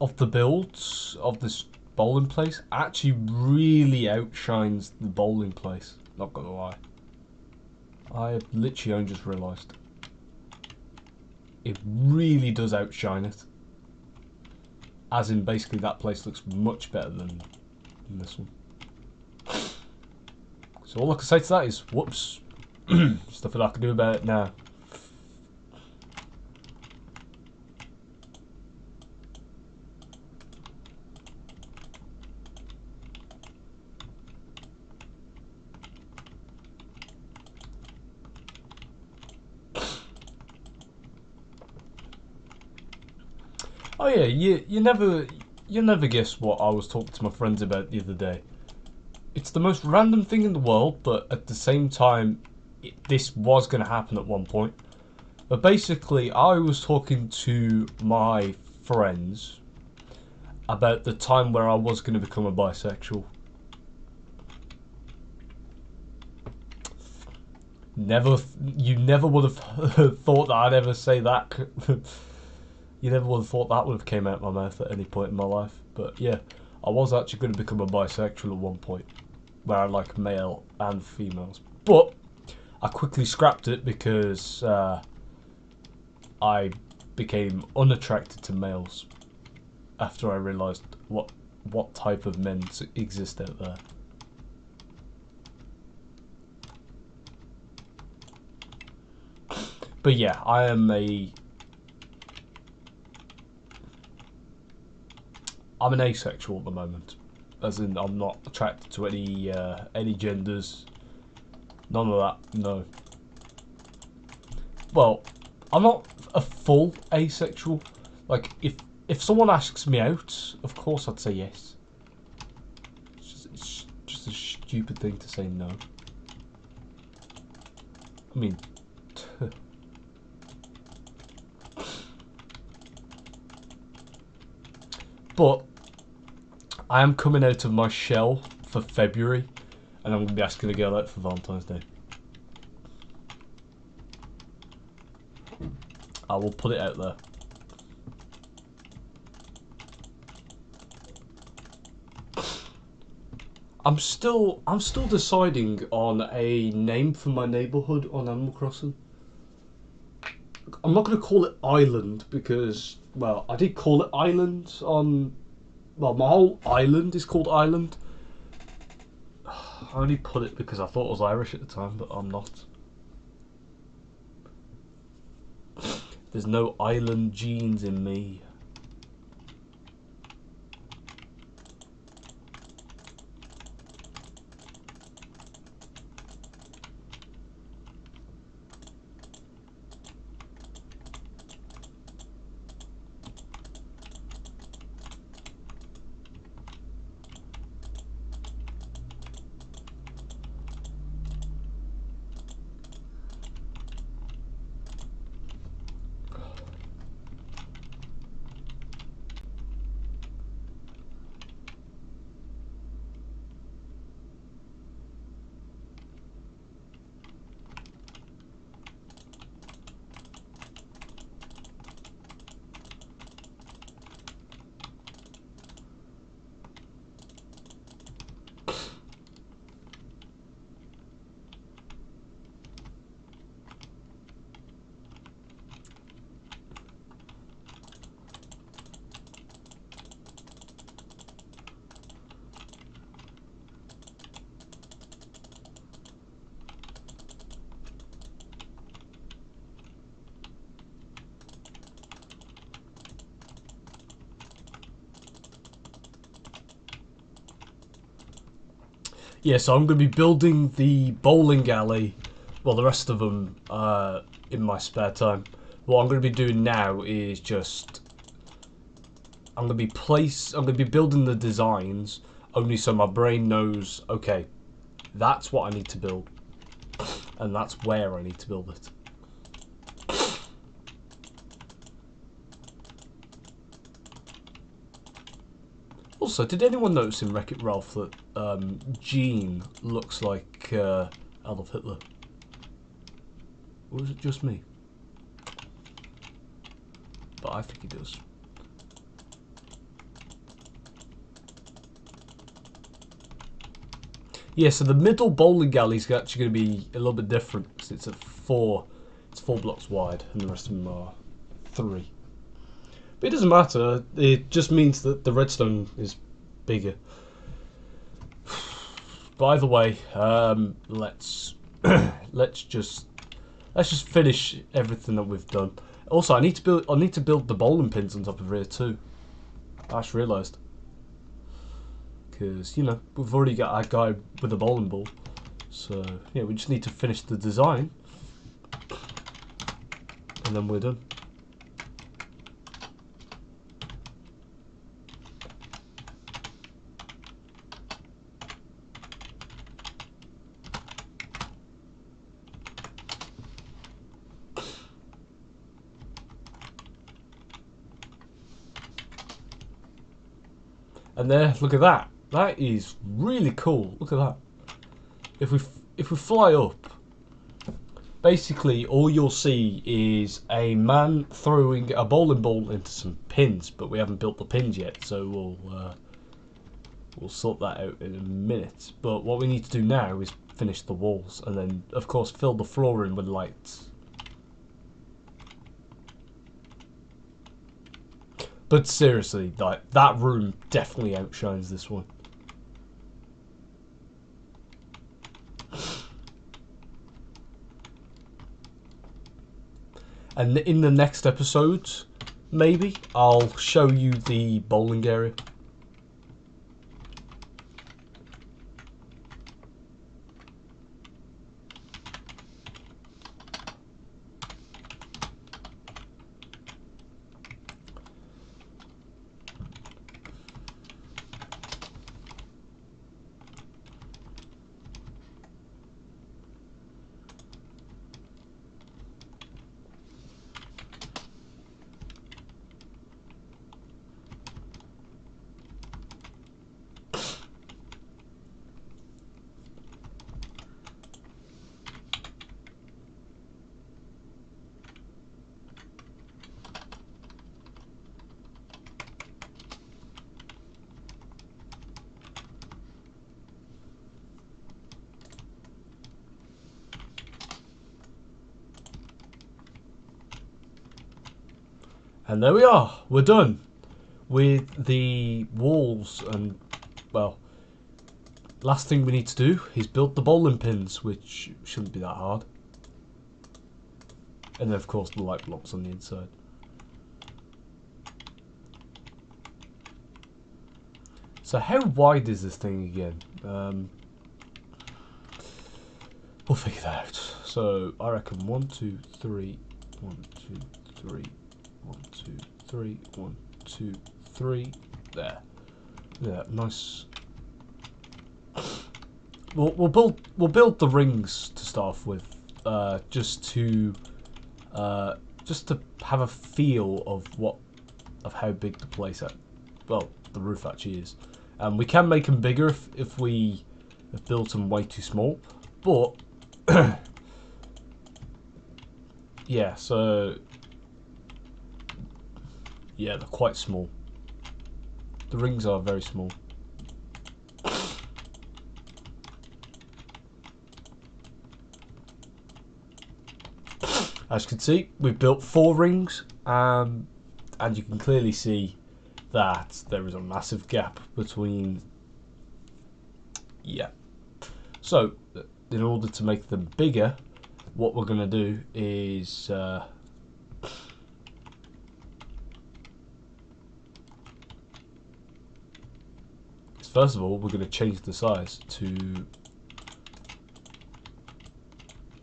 of the builds of this bowling place actually really outshines the bowling place. Not gonna lie, I literally only just realised it really does outshine it. As in, basically, that place looks much better than this one. So all I can say to that is, whoops. There's nothing I can do about it now. Oh yeah, you never guess what I was talking to my friends about the other day. It's the most random thing in the world, but at the same time, this was going to happen at one point. But basically, I was talking to my friends about the time where I was going to become a bisexual. You never would have thought that I'd ever say that. You never would have thought that would have came out of my mouth at any point in my life. But yeah, I was actually going to become a bisexual at one point, where I like male and females. But I quickly scrapped it because I became unattracted to males after I realised what type of men exist out there. But yeah, I'm an asexual at the moment, as in I'm not attracted to any genders, none of that. No. Well, I'm not a full asexual. Like if someone asks me out, of course I'd say yes. It's just a stupid thing to say no. I mean. But I am coming out of my shell for February, and I'm going to be asking a girl out for Valentine's Day. I will put it out there. I'm still deciding on a name for my neighbourhood on Animal Crossing. I'm not going to call it Island because, well, I did call it Island on... Well, my whole island is called Island. I only put it because I thought it was Irish at the time, but I'm not. There's no island genes in me. Yeah, so I'm going to be building the bowling alley, well, the rest of them, in my spare time. What I'm going to be doing now is just, I'm going to be building the designs, only so my brain knows, okay, that's what I need to build, and that's where I need to build it. Also, did anyone notice in Wreck-It Ralph that Gene looks like Adolf Hitler? Or was it just me? But I think he does. Yeah, so the middle bowling alley is actually going to be a little bit different. It's at 4. It's 4 blocks wide, and the rest of them are 3. But it doesn't matter. It just means that the redstone is bigger. But either way, let's just finish everything that we've done. Also, I need to build the bowling pins on top of here too. I just realised, because you know we've already got a guy with a bowling ball, so yeah, we just need to finish the design, and then we're done. And there, look at that. That is really cool. Look at that. If we fly up, basically all you'll see is a man throwing a bowling ball into some pins, but we haven't built the pins yet, so we'll sort that out in a minute. But what we need to do now is finish the walls, and then of course fill the floor in with lights. But seriously, like, that room definitely outshines this one. And in the next episode, maybe, I'll show you the bowling area. And there we are, we're done with the walls. And, well, last thing we need to do is build the bowling pins, which shouldn't be that hard. And then of course the light blocks on the inside. So how wide is this thing again? We'll figure that out. So I reckon 1, 2, 3, 1, 2, 3, 1, 2, 3, 1, 2, 3. There. Yeah, nice. We'll build the rings to start off with, just to have a feel of how big the place the roof actually is. We can make them bigger if we have built them way too small, but yeah. So yeah, they're quite small. The rings are very small. As you can see, we've built 4 rings, and you can clearly see that there is a massive gap between. Yeah. So, in order to make them bigger, what we're going to do is first of all, we're going to change the size to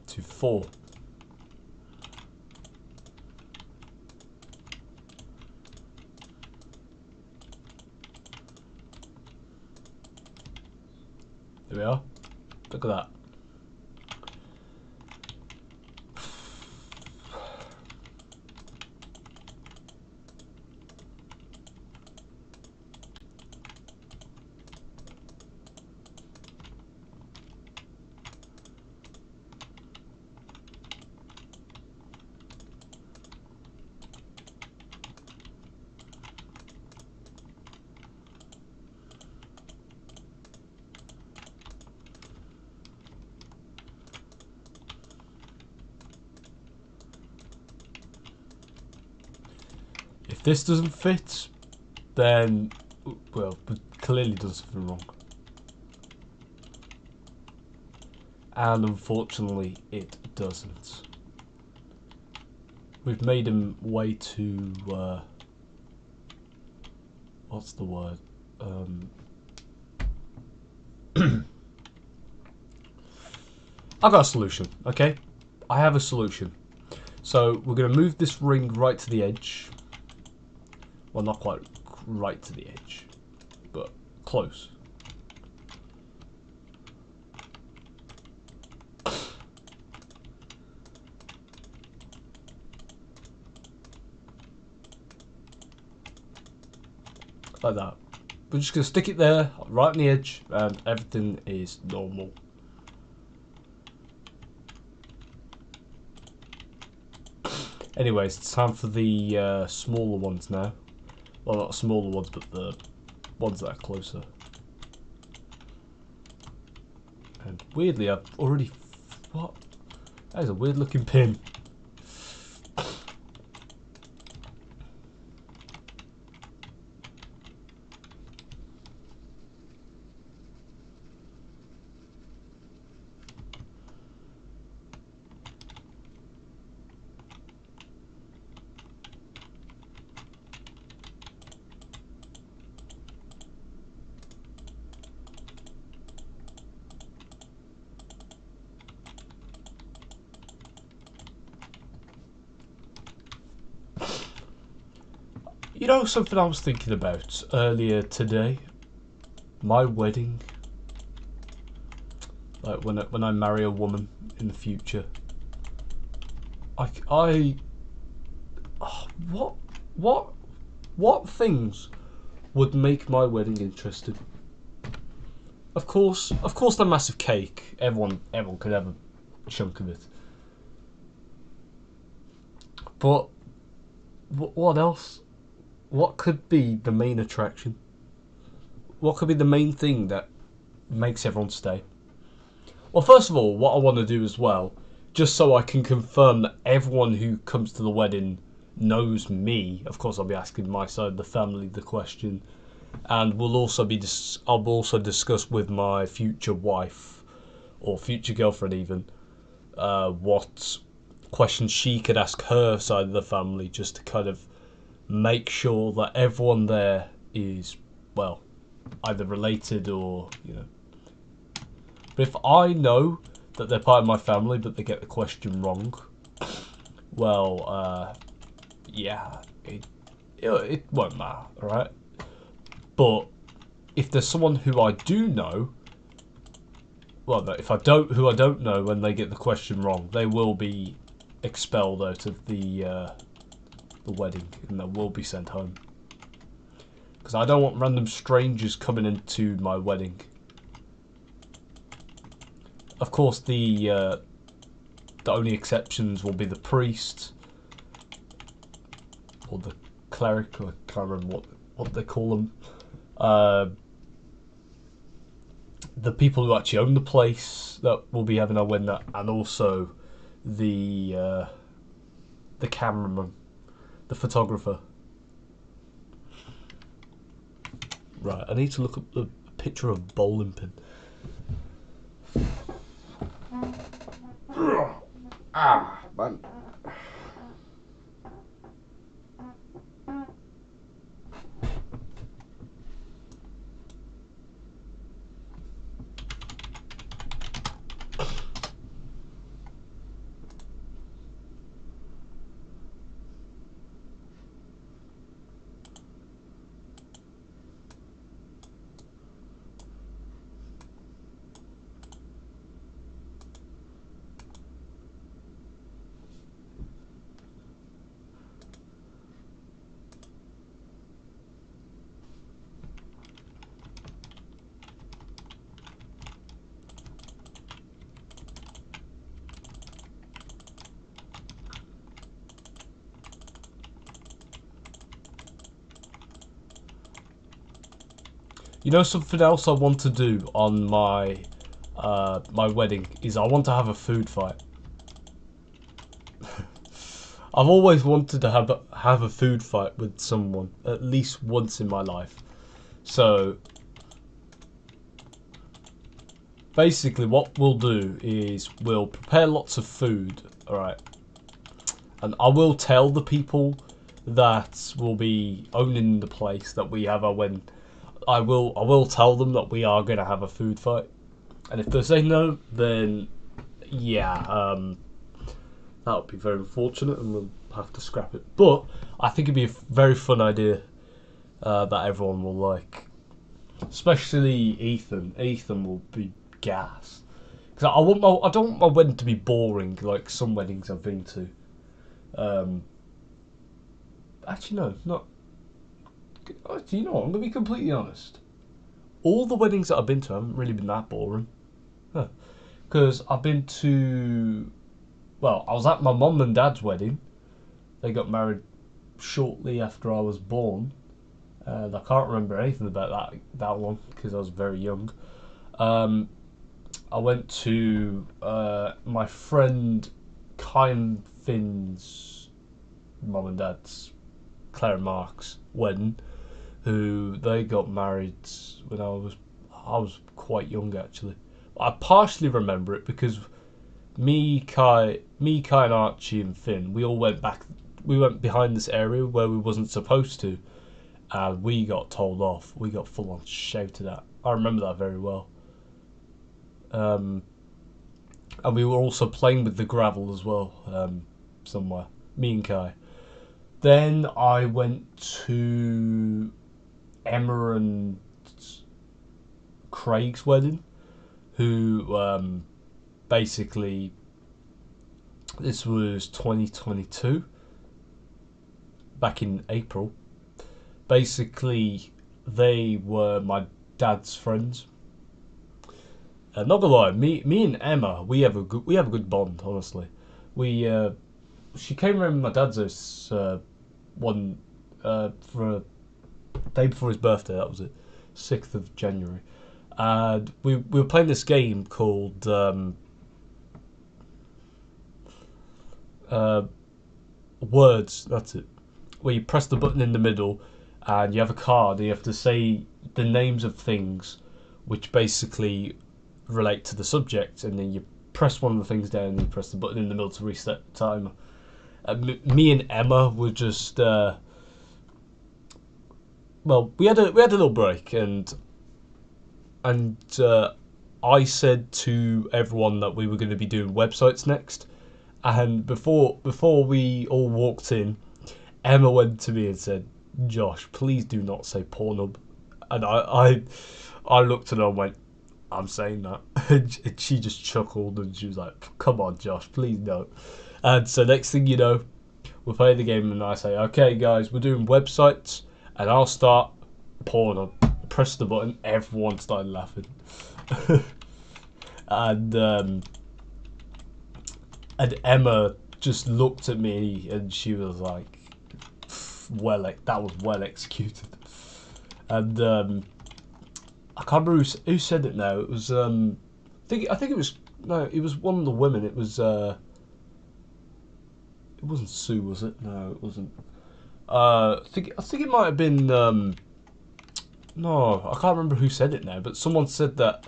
4. There we are. Look at that. If this doesn't fit, then, well, we clearly done something wrong. And unfortunately, it doesn't. We've made him way too, what's the word? I've got a solution, okay? I have a solution. So we're going to move this ring right to the edge. Well, not quite right to the edge, but close. Like that. we're just gonna stick it there, right on the edge, and everything is normal. Anyways, it's time for the smaller ones now. Well, not smaller ones, but the ones that are closer. And weirdly, I've already... What? That is a weird looking pin. You know something I was thinking about earlier today? My wedding. Like when I marry a woman in the future. What things would make my wedding interesting? Of course the massive cake. Everyone could have a chunk of it. But what else? What could be the main attraction? What could be the main thing that makes everyone stay? Well, first of all, what I want to do as well, just so I can confirm that everyone who comes to the wedding knows me. Of course, I'll be asking my side of the family the question, and I'll also discuss with my future wife or future girlfriend even what questions she could ask her side of the family, just to kind of make sure that everyone there is, well, either related or, you know. But if I know that they're part of my family but they get the question wrong, well, yeah, it won't matter, alright? But if there's someone who I do know, well, who I don't know, when they get the question wrong, they will be expelled out of the wedding, and they will be sent home. Because I don't want random strangers coming into my wedding. Of course, the only exceptions will be the priest or the cleric. I can't remember what they call them. The people who actually own the place that will be having our wedding, and also the cameraman, the photographer. Right, I need to look up the picture of a bowling pin. Man. You know something else I want to do on my my wedding is I want to have a food fight. I've always wanted to have a food fight with someone at least once in my life. So basically what we'll do is we'll prepare lots of food, alright? And I will tell the people that will be owning the place that we have our wedding. I will tell them that we are going to have a food fight, and if they say no, then yeah, that would be very unfortunate, and we'll have to scrap it. But I think it'd be a very fun idea that everyone will like, especially Ethan. Ethan will be gassed because I don't want my wedding to be boring like some weddings I've been to. Actually, no, not. You know what, I'm going to be completely honest. all the weddings that I've been to haven't really been that boring. Because I've been to, well, I was at my mum and dad's wedding. They got married shortly after I was born. And I can't remember anything about that one because I was very young. I went to my friend Kai and Finn's mum and dad's, Claire and Mark's wedding, who they got married when I was quite young actually. I partially remember it because me, Kai, and Archie and Finn, we all went back. We went behind this area where we wasn't supposed to, and we got told off. We got full on shouted at. I remember that very well. And we were also playing with the gravel as well, somewhere. Me and Kai. Then I went to Emma and Craig's wedding, who basically, this was 2022, back in April. Basically, they were my dad's friends. Not gonna lie, me and Emma, we have a good bond. Honestly, she came around with my dad's house for a day before his birthday. That was it, 6th of January, and we were playing this game called Words. That's it. Where you press the button in the middle, and you have a card, and you have to say the names of things, which basically relate to the subject, and then you press one of the things down and you press the button in the middle to reset the timer. Me and Emma were just well, we had a little break, and I said to everyone that we were going to be doing websites next, and before we all walked in, Emma went to me and said, "Josh, please do not say Pornhub." And I looked at her and went, "I'm saying that." And she just chuckled and she was like, "Come on, Josh, please don't." And so next thing you know, we'll play the game and I say, "Okay, guys, we're doing websites and I'll start Pornhub." Press the button, everyone started laughing. and Emma just looked at me and she was like, that was well executed. And I can't remember who said it now. It was I think it was, no, it was one of the women. It was it wasn't Sue, was it? No, it wasn't. I think it might have been no, I can't remember who said it now, but someone said that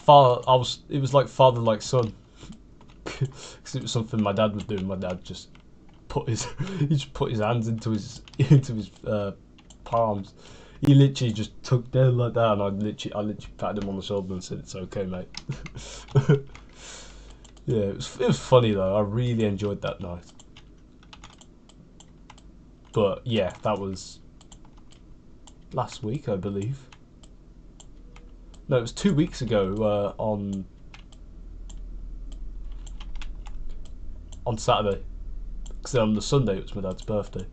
it was like father like son. Because it was something my dad was doing. My dad just put his hands into his palms. He literally just took down like that, and I literally patted him on the shoulder and said, "It's okay, mate." Yeah, it was funny though. I really enjoyed that night. But yeah, that was last week, I believe. No, it was 2 weeks ago on Saturday. Because on the Sunday it was my dad's birthday.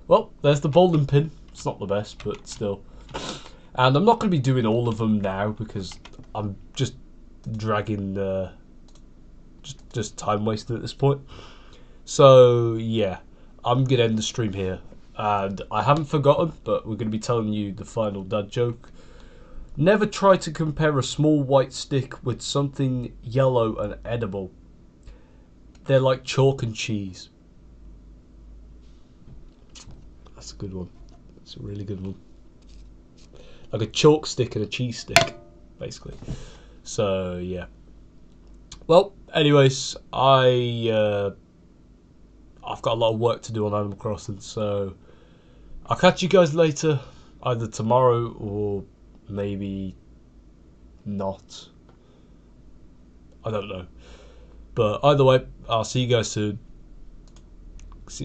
Well, there's the bowling pin. It's not the best, but still. And I'm not going to be doing all of them now because I'm just dragging, just time wasting at this point. So yeah, I'm going to end the stream here. And I haven't forgotten, but we're going to be telling you the final dad joke. Never try to compare a small white stick with something yellow and edible. They're like chalk and cheese. That's a good one. That's a really good one. Like a chalk stick and a cheese stick, basically. So yeah. Well, anyways, I've got a lot of work to do on Animal Crossing, so I'll catch you guys later, either tomorrow or maybe not. I don't know. But either way, I'll see you guys soon.